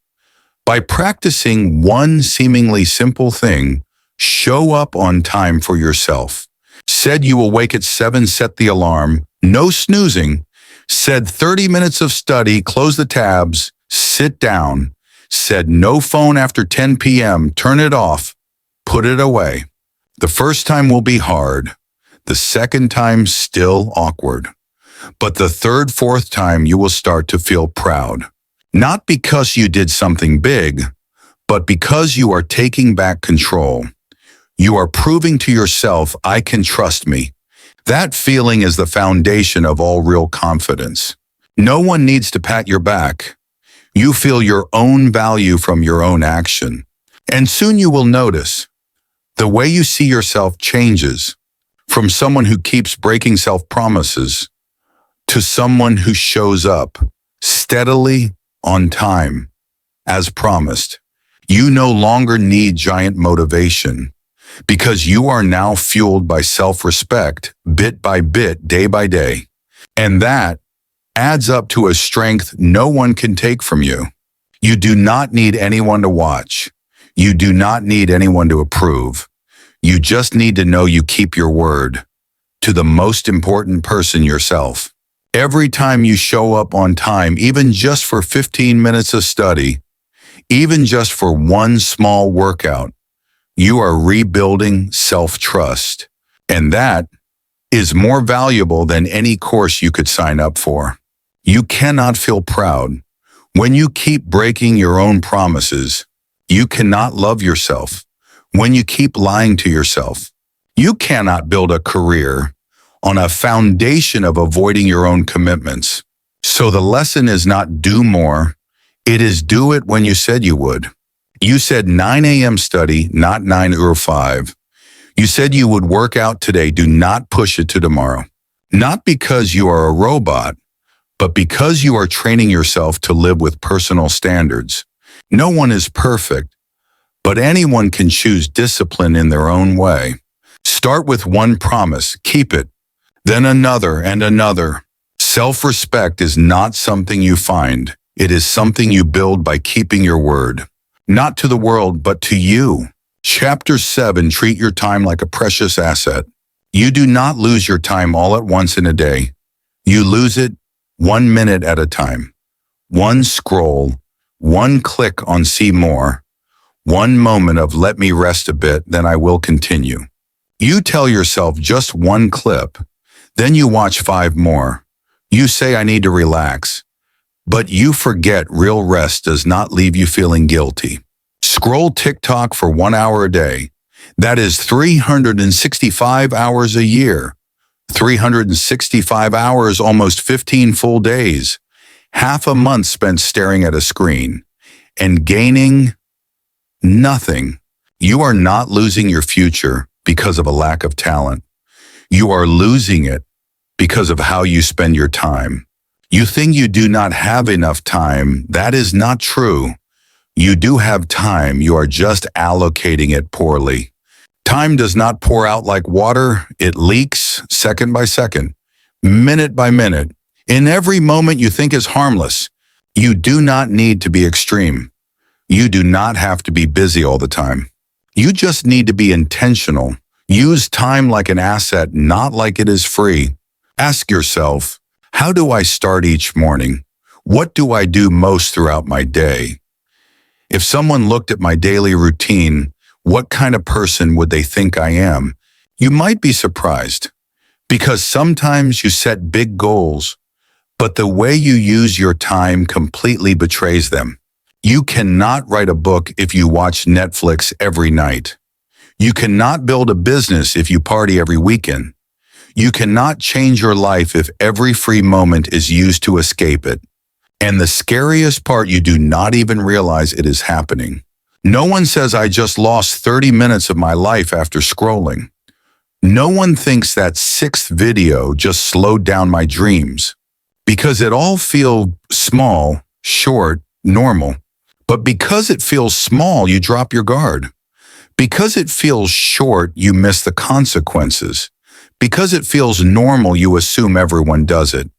By practicing one seemingly simple thing, show up on time for yourself. Said you will wake at 7, set the alarm, no snoozing. Said 30 minutes of study, close the tabs, sit down. Said no phone after 10 p.m., turn it off, put it away. The first time will be hard. The second time still awkward. But the third, fourth time you will start to feel proud. Not because you did something big, but because you are taking back control. You are proving to yourself, I can trust me. That feeling is the foundation of all real confidence. No one needs to pat your back. You feel your own value from your own action. And soon you will notice the way you see yourself changes from someone who keeps breaking self-promises to someone who shows up steadily on time, as promised. You no longer need giant motivation because you are now fueled by self-respect, bit by bit, day by day. And that adds up to a strength no one can take from you. You do not need anyone to watch. You do not need anyone to approve. You just need to know you keep your word to the most important person, yourself. Every time you show up on time, even just for 15 minutes of study, even just for one small workout, you are rebuilding self-trust. And that is more valuable than any course you could sign up for. You cannot feel proud when you keep breaking your own promises. You cannot love yourself when you keep lying to yourself. You cannot build a career on a foundation of avoiding your own commitments. So the lesson is not do more, it is do it when you said you would. You said 9 a.m. study, not 9 or 5. You said you would work out today, do not push it to tomorrow. Not because you are a robot, but because you are training yourself to live with personal standards. No one is perfect, but anyone can choose discipline in their own way. Start with one promise, keep it, then another and another. Self-respect is not something you find. It is something you build by keeping your word. Not to the world, but to you. Chapter 7, treat your time like a precious asset. You do not lose your time all at once in a day. You lose it 1 minute at a time. One scroll, one click on see more, one moment of let me rest a bit, then I will continue. You tell yourself just one clip, then you watch 5 more. You say I need to relax, but you forget real rest does not leave you feeling guilty. Scroll TikTok for 1 hour a day. That is 365 hours a year. 365 hours, almost 15 full days. Half a month spent staring at a screen and gaining nothing. You are not losing your future. because of a lack of talent. You are losing it because of how you spend your time. You think you do not have enough time. That is not true. You do have time. You are just allocating it poorly. Time does not pour out like water. It leaks second by second, minute by minute. In every moment you think is harmless. You do not need to be extreme. You do not have to be busy all the time. You just need to be intentional. Use time like an asset, not like it is free. Ask yourself, how do I start each morning? What do I do most throughout my day? If someone looked at my daily routine, what kind of person would they think I am? You might be surprised, because sometimes you set big goals, but the way you use your time completely betrays them. You cannot write a book if you watch Netflix every night. You cannot build a business if you party every weekend. You cannot change your life if every free moment is used to escape it. And the scariest part, you do not even realize it is happening. No one says, I just lost 30 minutes of my life after scrolling. No one thinks that sixth video just slowed down my dreams. Because it all feels small, short, normal. But because it feels small, you drop your guard. Because it feels short, you miss the consequences. Because it feels normal, you assume everyone does it.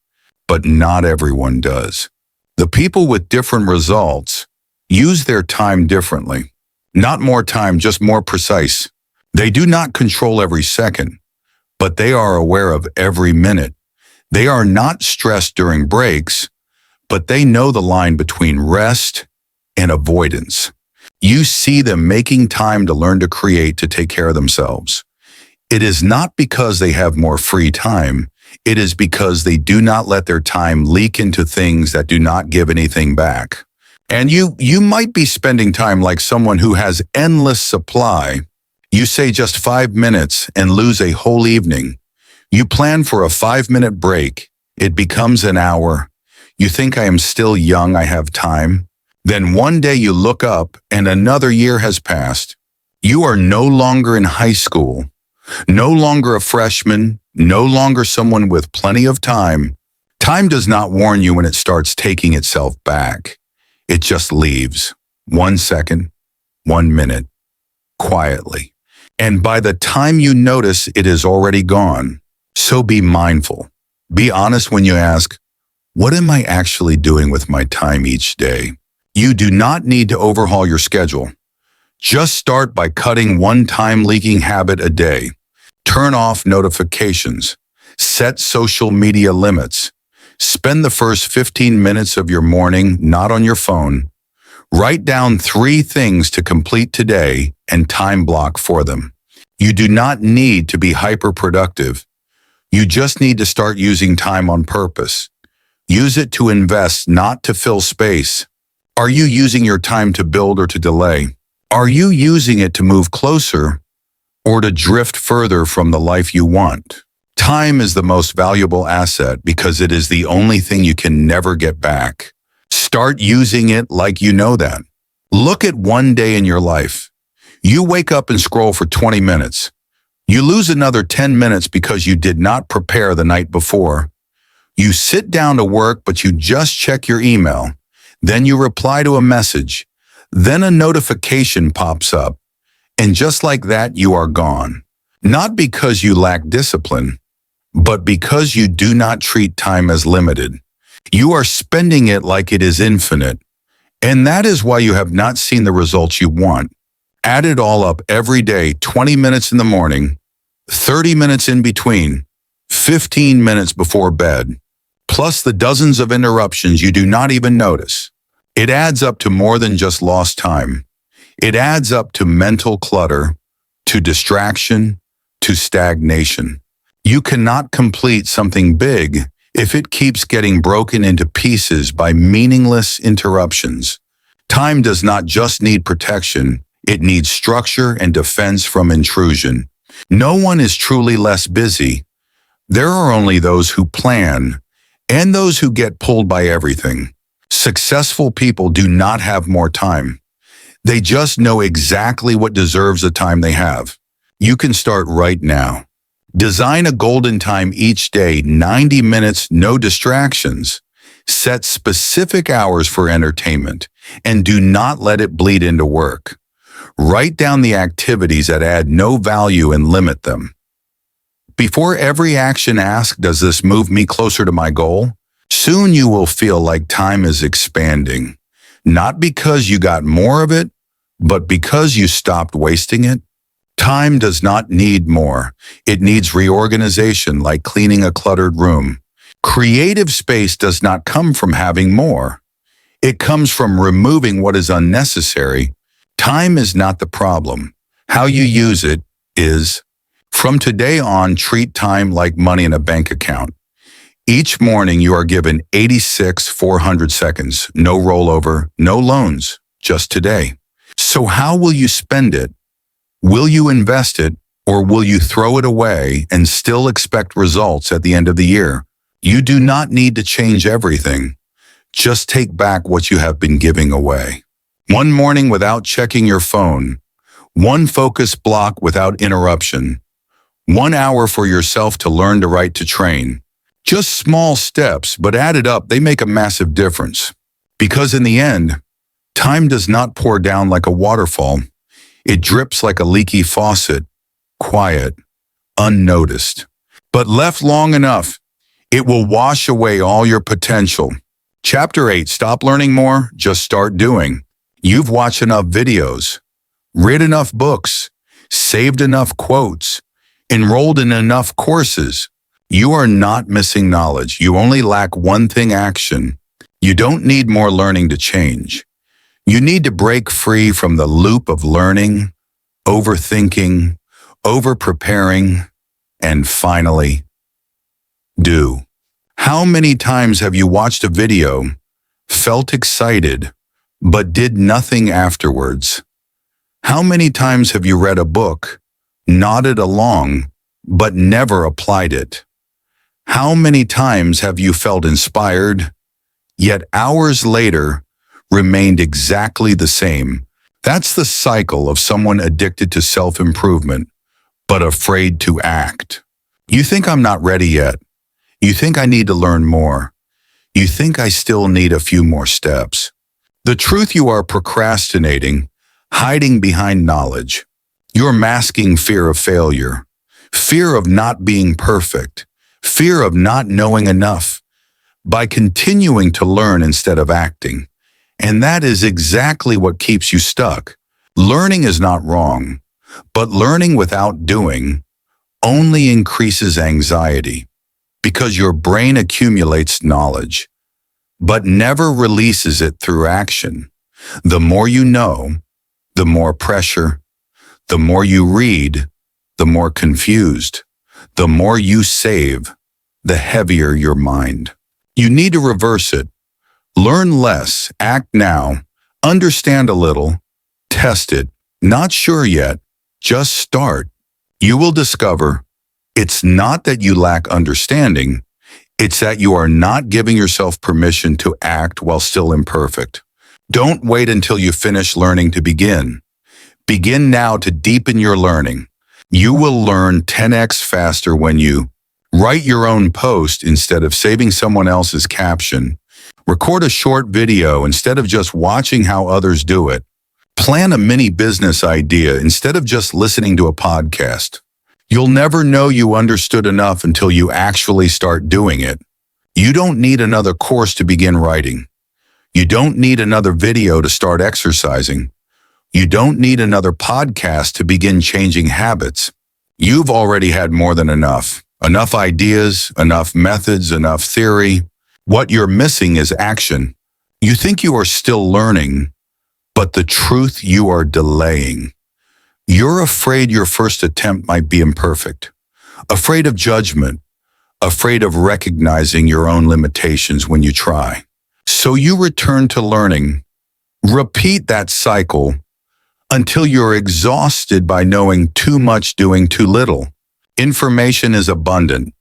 But not everyone does. The people with different results use their time differently. Not more time, just more precise. They do not control every second, but they are aware of every minute. They are not stressed during breaks, but they know the line between rest and avoidance. You see them making time to learn to create, to take care of themselves. It is not because they have more free time. It is because they do not let their time leak into things that do not give anything back. And you might be spending time like someone who has endless supply. You say just 5 minutes and lose a whole evening. You plan for a 5-minute break. It becomes an hour. You think, I am still young, I have time. Then one day you look up and another year has passed. You are no longer in high school, no longer a freshman, no longer someone with plenty of time. Time does not warn you when it starts taking itself back. It just leaves. 1 second, 1 minute, quietly. And by the time you notice, it is already gone. So be mindful. Be honest when you ask, what am I actually doing with my time each day? You do not need to overhaul your schedule. Just start by cutting one time-leaking habit a day. Turn off notifications. Set social media limits. Spend the first 15 minutes of your morning not on your phone. Write down 3 things to complete today and time block for them. You do not need to be hyper-productive. You just need to start using time on purpose. Use it to invest, not to fill space. Are you using your time to build or to delay? Are you using it to move closer or to drift further from the life you want? Time is the most valuable asset because it is the only thing you can never get back. Start using it like you know that. Look at one day in your life. You wake up and scroll for 20 minutes. You lose another 10 minutes because you did not prepare the night before. You sit down to work, but you just check your email. Then you reply to a message. Then a notification pops up. And just like that, you are gone. Not because you lack discipline, but because you do not treat time as limited. You are spending it like it is infinite. And that is why you have not seen the results you want. Add it all up every day, 20 minutes in the morning, 30 minutes in between, 15 minutes before bed, plus the dozens of interruptions you do not even notice. It adds up to more than just lost time. It adds up to mental clutter, to distraction, to stagnation. You cannot complete something big if it keeps getting broken into pieces by meaningless interruptions. Time does not just need protection, it needs structure and defense from intrusion. No one is truly less busy. There are only those who plan and those who get pulled by everything. Successful people do not have more time. They just know exactly what deserves the time they have. You can start right now. Design a golden time each day, 90 minutes, no distractions. Set specific hours for entertainment, and do not let it bleed into work. Write down the activities that add no value and limit them. Before every action, ask, does this move me closer to my goal? Soon you will feel like time is expanding, not because you got more of it, but because you stopped wasting it. Time does not need more. It needs reorganization, like cleaning a cluttered room. Creative space does not come from having more. It comes from removing what is unnecessary. Time is not the problem. How you use it is. From today on, treat time like money in a bank account. Each morning you are given 400 seconds, no rollover, no loans, just today. So how will you spend it? Will you invest it, or will you throw it away and still expect results at the end of the year? You do not need to change everything. Just take back what you have been giving away. One morning without checking your phone. One focus block without interruption. 1 hour for yourself to learn, to write, to train. Just small steps, but added up, they make a massive difference. Because in the end, time does not pour down like a waterfall. It drips like a leaky faucet, quiet, unnoticed. But left long enough, it will wash away all your potential. Chapter 8, stop learning more, just start doing. You've watched enough videos, read enough books, saved enough quotes, enrolled in enough courses. You are not missing knowledge. You only lack one thing: action. You don't need more learning to change. You need to break free from the loop of learning, overthinking, over-preparing, and finally, do. How many times have you watched a video, felt excited, but did nothing afterwards? How many times have you read a book, nodded along, but never applied it? How many times have you felt inspired, yet hours later remained exactly the same? That's the cycle of someone addicted to self-improvement, but afraid to act. You think I'm not ready yet. You think I need to learn more. You think I still need a few more steps. The truth: you are procrastinating, hiding behind knowledge. You're masking fear of failure, fear of not being perfect, fear of not knowing enough, by continuing to learn instead of acting. And that is exactly what keeps you stuck. Learning is not wrong, but learning without doing only increases anxiety, because your brain accumulates knowledge, but never releases it through action. The more you know, the more pressure. The more you read, the more confused. The more you save, the heavier your mind. You need to reverse it. Learn less, act now, understand a little, test it. Not sure yet, just start. You will discover it's not that you lack understanding, it's that you are not giving yourself permission to act while still imperfect. Don't wait until you finish learning to begin. Begin now to deepen your learning. You will learn 10x faster when you write your own post instead of saving someone else's caption. Record a short video instead of just watching how others do it. Plan a mini business idea instead of just listening to a podcast. You'll never know you understood enough until you actually start doing it. You don't need another course to begin writing. You don't need another video to start exercising. You don't need another podcast to begin changing habits. You've already had more than enough. Enough ideas, enough methods, enough theory. What you're missing is action. You think you are still learning, but the truth, you are delaying. You're afraid your first attempt might be imperfect, afraid of judgment, afraid of recognizing your own limitations when you try. So you return to learning. Repeat that cycle until you're exhausted by knowing too much, doing too little. Information is abundant.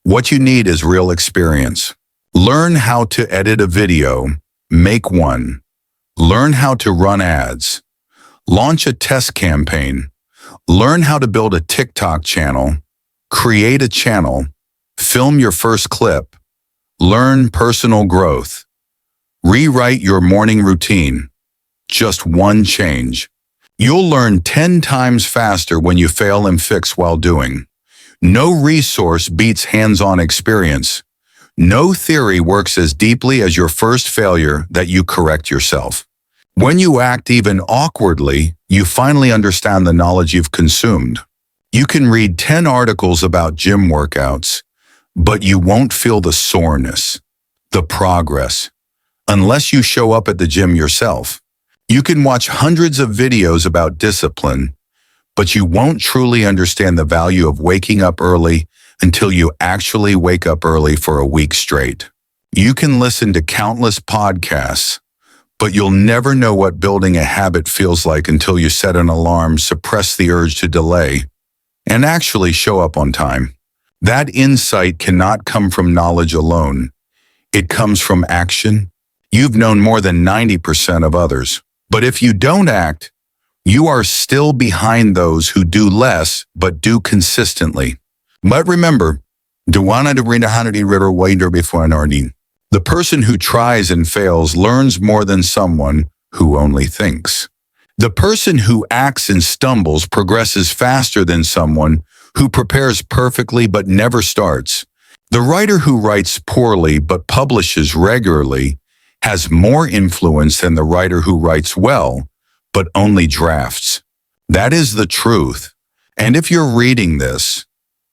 What you need is real experience. Learn how to edit a video, make one. Learn how to run ads. Launch a test campaign. Learn how to build a TikTok channel, create a channel, film your first clip, learn personal growth, rewrite your morning routine. Just one change. You'll learn 10 times faster when you fail and fix while doing. No resource beats hands-on experience. No theory works as deeply as your first failure that you correct yourself. When you act even awkwardly, you finally understand the knowledge you've consumed. You can read 10 articles about gym workouts, but you won't feel the soreness, the progress, unless you show up at the gym yourself. You can watch hundreds of videos about discipline, but you won't truly understand the value of waking up early until you actually wake up early for a week straight. You can listen to countless podcasts, but you'll never know what building a habit feels like until you set an alarm, suppress the urge to delay, and actually show up on time. That insight cannot come from knowledge alone. It comes from action. You've known more than 90% of others. But if you don't act, you are still behind those who do less but do consistently. But remember, the person who tries and fails learns more than someone who only thinks. The person who acts and stumbles progresses faster than someone who prepares perfectly but never starts. The writer who writes poorly but publishes regularly has more influence than the writer who writes well but only drafts. That is the truth. And if you're reading this,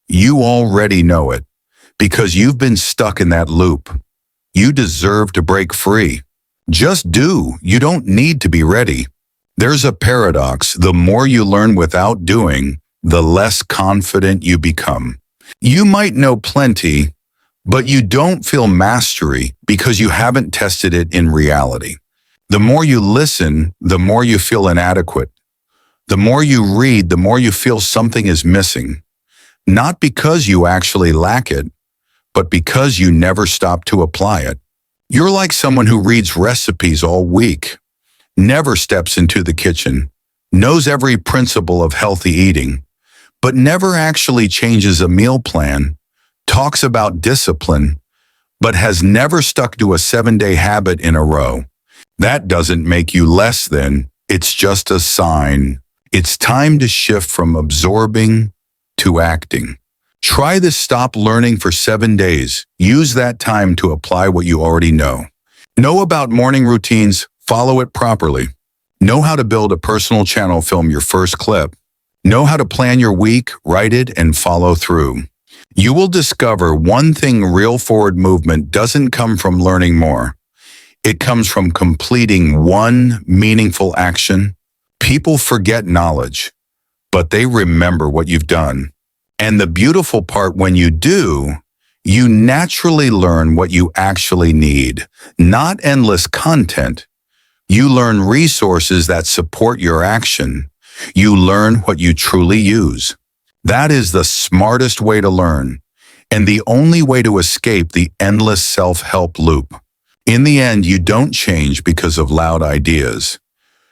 you already know it because you've been stuck in that loop. You deserve to break free. Just do. You don't need to be ready. There's a paradox. The more you learn without doing, the less confident you become. You might know plenty, but you don't feel mastery because you haven't tested it in reality. The more you listen, the more you feel inadequate. The more you read, the more you feel something is missing. Not because you actually lack it, but because you never stop to apply it. You're like someone who reads recipes all week, never steps into the kitchen, knows every principle of healthy eating, but never actually changes a meal plan, talks about discipline, but has never stuck to a 7-day habit in a row. That doesn't make you less than, it's just a sign. It's time to shift from absorbing to acting. Try the stop learning for 7 days. Use that time to apply what you already know. Know about morning routines, follow it properly. Know how to build a personal channel, film your first clip. Know how to plan your week, write it, and follow through. You will discover one thing: real forward movement doesn't come from learning more. It comes from completing one meaningful action. People forget knowledge, but they remember what you've done. And the beautiful part, when you do, you naturally learn what you actually need, not endless content. You learn resources that support your action. You learn what you truly use. That is the smartest way to learn, and the only way to escape the endless self-help loop. In the end, you don't change because of loud ideas.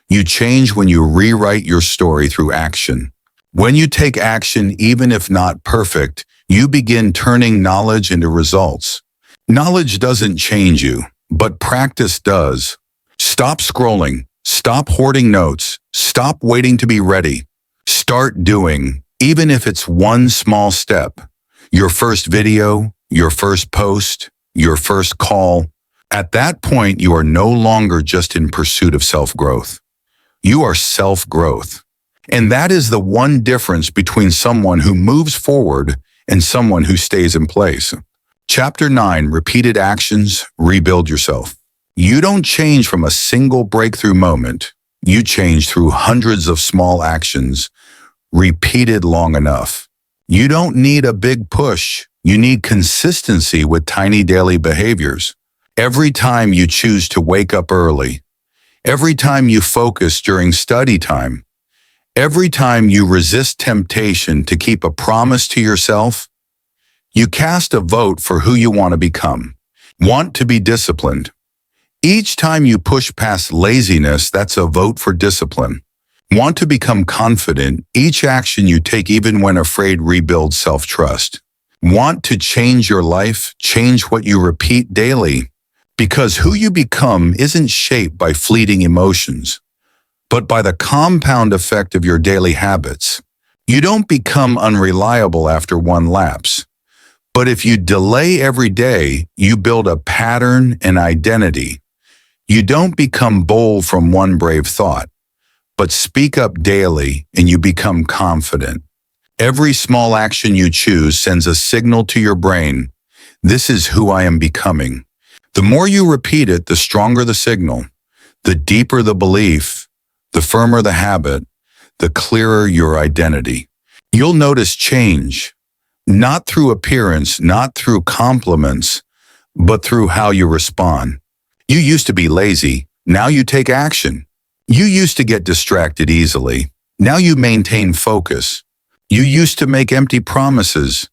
You change when you rewrite your story through action. When you take action, even if not perfect, you begin turning knowledge into results. Knowledge doesn't change you, but practice does. Stop scrolling. Stop hoarding notes. Stop waiting to be ready. Start doing, even if it's one small step. Your first video, your first post, your first call. At that point, you are no longer just in pursuit of self-growth. You are self-growth. And that is the one difference between someone who moves forward and someone who stays in place. Chapter 9, Repeated Actions, Rebuild Yourself. You don't change from a single breakthrough moment. You change through hundreds of small actions, repeated long enough. You don't need a big push. You need consistency with tiny daily behaviors. Every time you choose to wake up early, every time you focus during study time, every time you resist temptation to keep a promise to yourself, you cast a vote for who you want to become. Want to be disciplined. Each time you push past laziness, that's a vote for discipline. Want to become confident? Each action you take, even when afraid, rebuilds self-trust. Want to change your life? Change what you repeat daily. Because who you become isn't shaped by fleeting emotions, but by the compound effect of your daily habits. You don't become unreliable after one lapse. But if you delay every day, you build a pattern and identity. You don't become bold from one brave thought, but speak up daily and you become confident. Every small action you choose sends a signal to your brain. This is who I am becoming. The more you repeat it, the stronger the signal. The deeper the belief, the firmer the habit, the clearer your identity. You'll notice change, not through appearance, not through compliments, but through how you respond. You used to be lazy, now you take action. You used to get distracted easily, now you maintain focus. You used to make empty promises,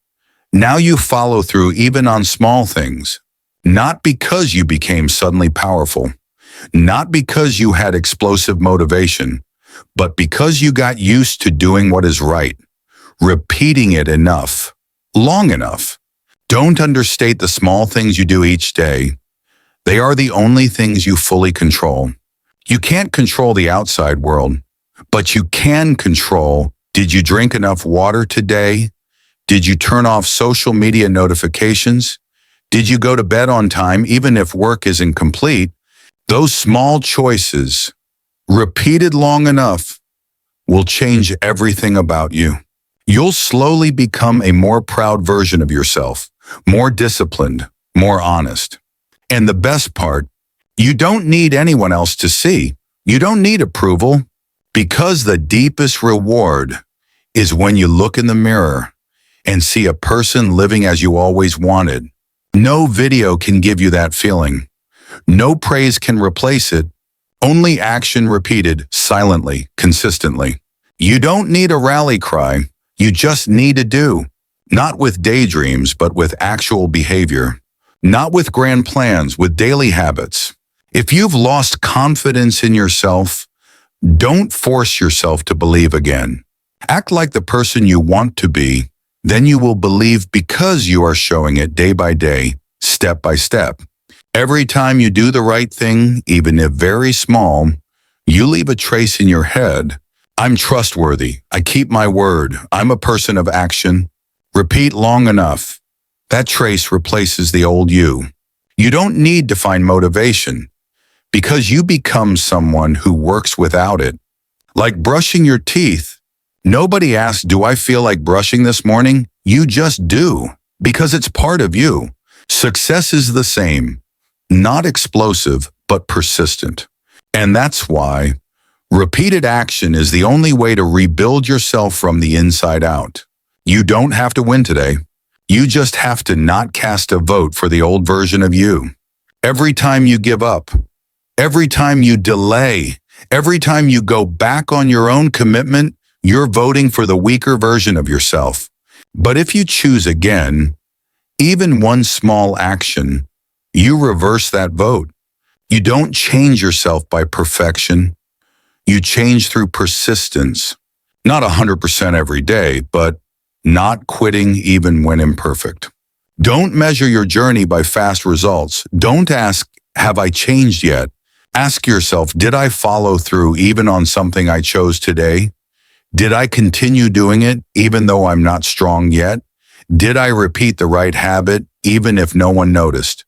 now you follow through even on small things. Not because you became suddenly powerful, not because you had explosive motivation, but because you got used to doing what is right, repeating it enough, long enough. Don't understate the small things you do each day. They are the only things you fully control. You can't control the outside world, but you can control, did you drink enough water today? Did you turn off social media notifications? Did you go to bed on time even if work isn't complete? Those small choices, repeated long enough, will change everything about you. You'll slowly become a more proud version of yourself, more disciplined, more honest. And the best part, you don't need anyone else to see. You don't need approval, because the deepest reward is when you look in the mirror and see a person living as you always wanted. No video can give you that feeling. No praise can replace it. Only action repeated silently, consistently. You don't need a rally cry. You just need to do. Not with daydreams, but with actual behavior. Not with grand plans, with daily habits. If you've lost confidence in yourself, don't force yourself to believe again. Act like the person you want to be. Then you will believe because you are showing it day by day, step by step. Every time you do the right thing, even if very small, you leave a trace in your head. I'm trustworthy. I keep my word. I'm a person of action. Repeat long enough. That trace replaces the old you. You don't need to find motivation because you become someone who works without it. Like brushing your teeth. Nobody asks, do I feel like brushing this morning? You just do, because it's part of you. Success is the same, not explosive, but persistent. And that's why repeated action is the only way to rebuild yourself from the inside out. You don't have to win today. You just have to not cast a vote for the old version of you. Every time you give up, every time you delay, every time you go back on your own commitment, you're voting for the weaker version of yourself. But if you choose again, even one small action, you reverse that vote. You don't change yourself by perfection. You change through persistence. Not 100% every day, but not quitting even when imperfect. Don't measure your journey by fast results. Don't ask, have I changed yet? Ask yourself, did I follow through even on something I chose today? Did I continue doing it even though I'm not strong yet? Did I repeat the right habit even if no one noticed?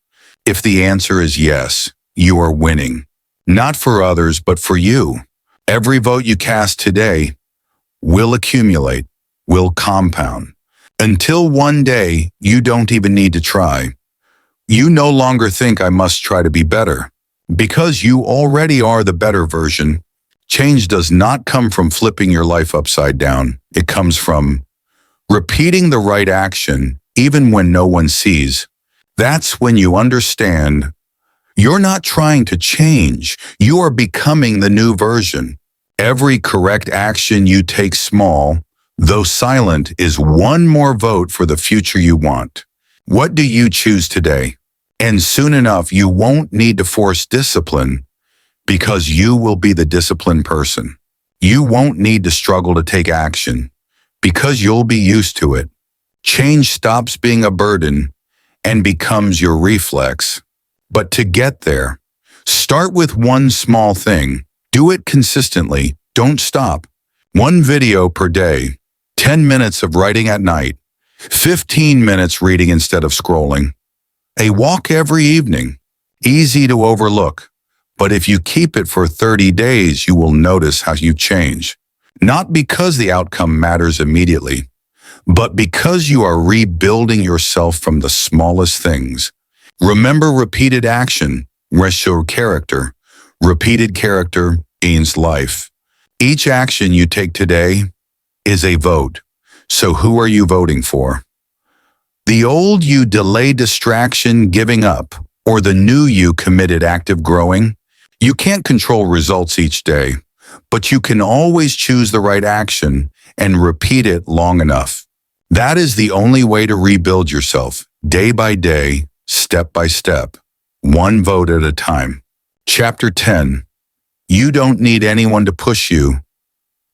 If the answer is yes, you are winning. Not for others, but for you. Every vote you cast today will accumulate, will compound, until one day you don't even need to try. You no longer think I must try to be better, because you already are the better version. Change does not come from flipping your life upside down. It comes from repeating the right action, even when no one sees. That's when you understand you're not trying to change. You are becoming the new version. Every correct action you take, small, though silent, is one more vote for the future you want. What do you choose today? And soon enough, you won't need to force discipline, because you will be the disciplined person. You won't need to struggle to take action because you'll be used to it. Change stops being a burden and becomes your reflex. But to get there, start with one small thing. Do it consistently. Don't stop. 1 video per day, 10 minutes of writing at night, 15 minutes reading instead of scrolling. A walk every evening. Easy to overlook. But if you keep it for 30 days, you will notice how you change. Not because the outcome matters immediately, but because you are rebuilding yourself from the smallest things. Remember, repeated action restores character. Repeated character gains life. Each action you take today is a vote. So who are you voting for? The old you delay distraction, giving up, or the new you committed active growing? You can't control results each day, but you can always choose the right action and repeat it long enough. That is the only way to rebuild yourself, day by day, step by step, one vote at a time. Chapter 10. You don't need anyone to push you.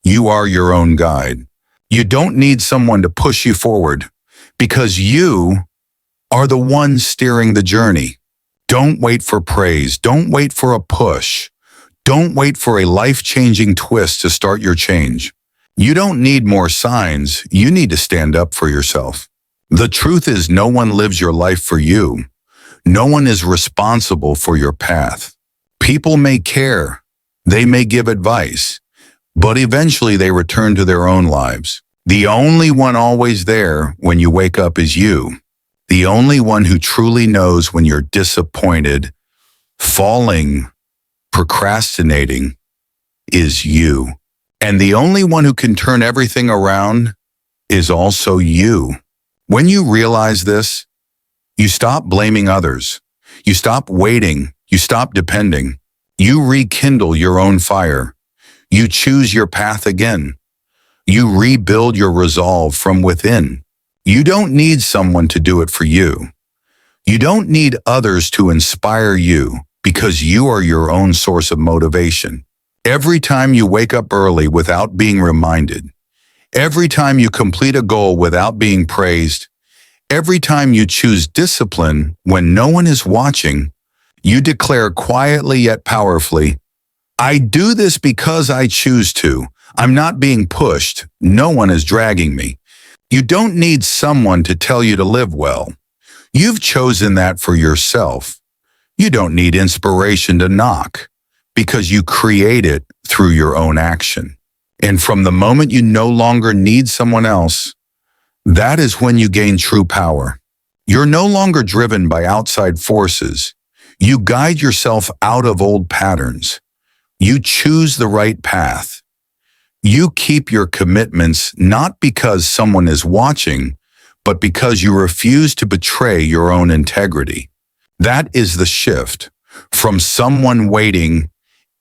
You are your own guide. You don't need someone to push you forward because you are the one steering the journey. Don't wait for praise. Don't wait for a push. Don't wait for a life-changing twist to start your change. You don't need more signs. You need to stand up for yourself. The truth is, no one lives your life for you. No one is responsible for your path. People may care. They may give advice, but eventually they return to their own lives. The only one always there when you wake up is you. The only one who truly knows when you're disappointed, falling, procrastinating is you. And the only one who can turn everything around is also you. When you realize this, you stop blaming others. You stop waiting. You stop depending. You rekindle your own fire. You choose your path again. You rebuild your resolve from within. You don't need someone to do it for you. You don't need others to inspire you because you are your own source of motivation. Every time you wake up early without being reminded, every time you complete a goal without being praised, every time you choose discipline when no one is watching, you declare quietly yet powerfully, I do this because I choose to. I'm not being pushed. No one is dragging me. You don't need someone to tell you to live well. You've chosen that for yourself. You don't need inspiration to knock because you create it through your own action. And from the moment you no longer need someone else, that is when you gain true power. You're no longer driven by outside forces. You guide yourself out of old patterns. You choose the right path. You keep your commitments not because someone is watching, but because you refuse to betray your own integrity. That is the shift from someone waiting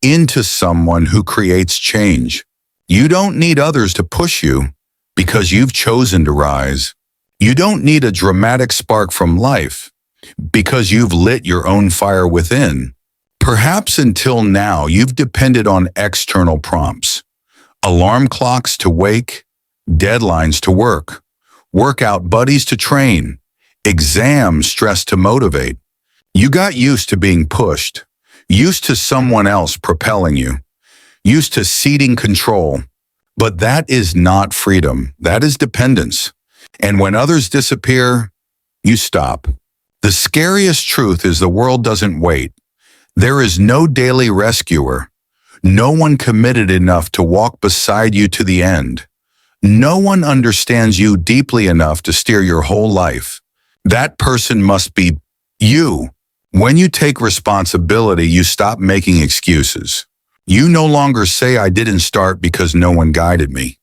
into someone who creates change. You don't need others to push you because you've chosen to rise. You don't need a dramatic spark from life because you've lit your own fire within. Perhaps until now, you've depended on external prompts. Alarm clocks to wake, deadlines to work, workout buddies to train, exam stress to motivate. You got used to being pushed, used to someone else propelling you, used to ceding control. But that is not freedom. That is dependence. And when others disappear, you stop. The scariest truth is the world doesn't wait. There is no daily rescuer. No one committed enough to walk beside you to the end. No one understands you deeply enough to steer your whole life. That person must be you. When you take responsibility, you stop making excuses. You no longer say, I didn't start because no one guided me.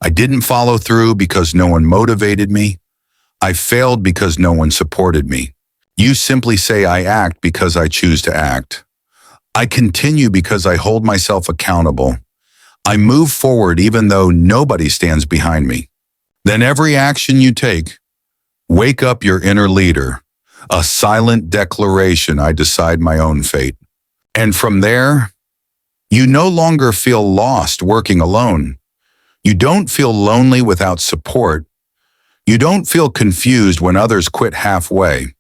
I didn't follow through because no one motivated me. I failed because no one supported me. You simply say, I act because I choose to act. I continue because I hold myself accountable. I move forward even though nobody stands behind me. Then every action you take, wake up your inner leader, a silent declaration, I decide my own fate. And from there, You no longer feel lost working alone. You don't feel lonely without support. You don't feel confused when others quit halfway.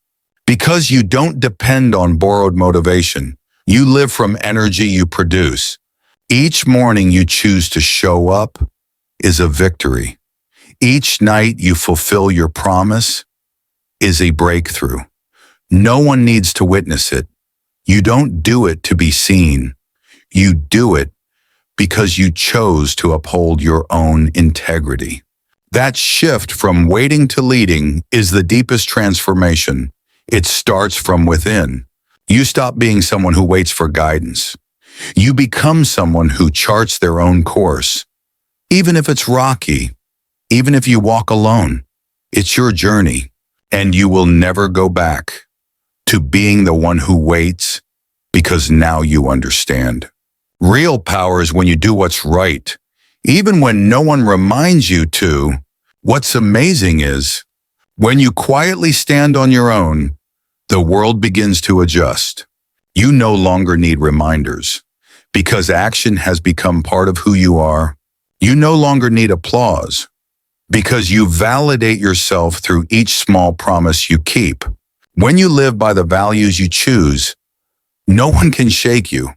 Because you don't depend on borrowed motivation. You live from energy you produce. Each morning you choose to show up is a victory. Each night you fulfill your promise is a breakthrough. No one needs to witness it. You don't do it to be seen. You do it because you chose to uphold your own integrity. That shift from waiting to leading is the deepest transformation. It starts from within. You stop being someone who waits for guidance. You become someone who charts their own course. Even if it's rocky, even if you walk alone, it's your journey, and you will never go back to being the one who waits because now you understand. Real power is when you do what's right, even when no one reminds you to. What's amazing is, when you quietly stand on your own, the world begins to adjust. You no longer need reminders, because action has become part of who you are. You no longer need applause, because you validate yourself through each small promise you keep. When you live by the values you choose, no one can shake you.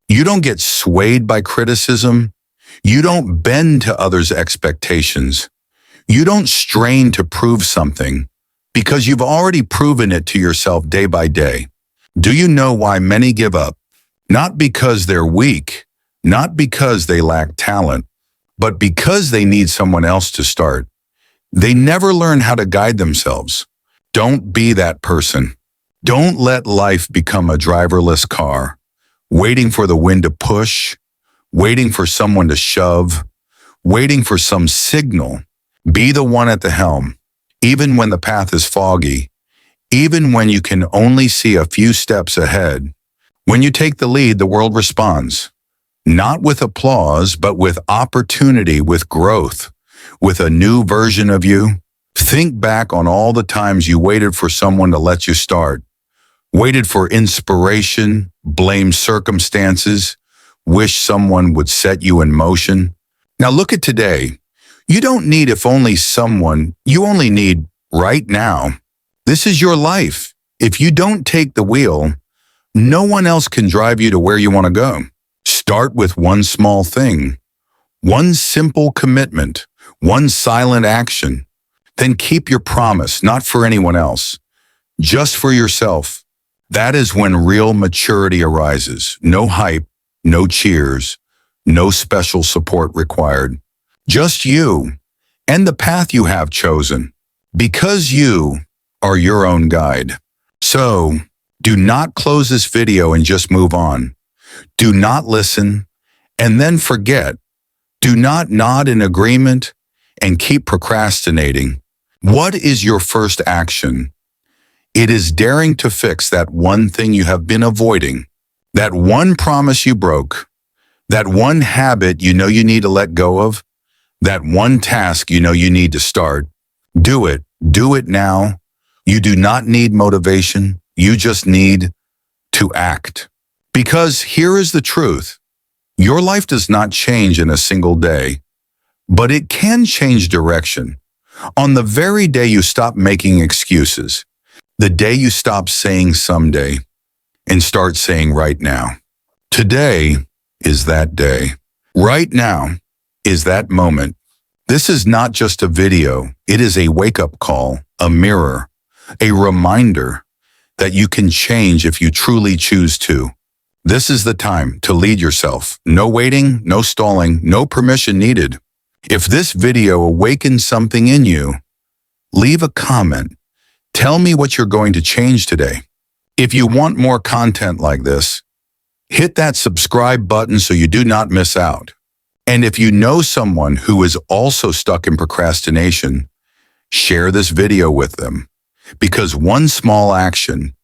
You don't get swayed by criticism. You don't bend to others' expectations. You don't strain to prove something, because you've already proven it to yourself day by day. Do you know why many give up? Not because they're weak, not because they lack talent, but because they need someone else to start. They never learn how to guide themselves. Don't be that person. Don't let life become a driverless car, waiting for the wind to push, waiting for someone to shove, waiting for some signal. Be the one at the helm, even when the path is foggy, even when you can only see a few steps ahead. When you take the lead, the world responds, not with applause, but with opportunity, with growth, with a new version of you. Think back on all the times you waited for someone to let you start, waited for inspiration, blamed circumstances, wished someone would set you in motion. Now look at today. You don't need if only someone, you only need right now. This is your life. If you don't take the wheel, no one else can drive you to where you want to go. Start with one small thing, one simple commitment, one silent action. Then keep your promise, not for anyone else, just for yourself. That is when real maturity arises. No hype, no cheers, no special support required. Just you and the path you have chosen, because you are your own guide. So, do not close this video and just move on. Do not listen and then forget. Do not nod in agreement and keep procrastinating. What is your first action? It is daring to fix that one thing you have been avoiding, that one promise you broke, that one habit you know you need to let go of, that one task you know you need to start. Do it. Do it now. You do not need motivation. You just need to act. Because here is the truth. Your life does not change in a single day, but it can change direction. On the very day you stop making excuses, the day you stop saying someday and start saying right now. Today is that day. Right now is that moment. This is not just a video. It is a wake-up call, a mirror, a reminder that you can change if you truly choose to. This is the time to lead yourself. No waiting, no stalling, no permission needed. If this video awakens something in you, leave a comment. Tell me what you're going to change today. If you want more content like this, hit that subscribe button so you do not miss out. And if you know someone who is also stuck in procrastination, share this video with them, because one small action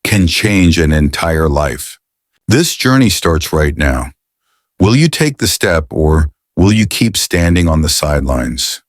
can change an entire life. This journey starts right now. Will you take the step, or will you keep standing on the sidelines?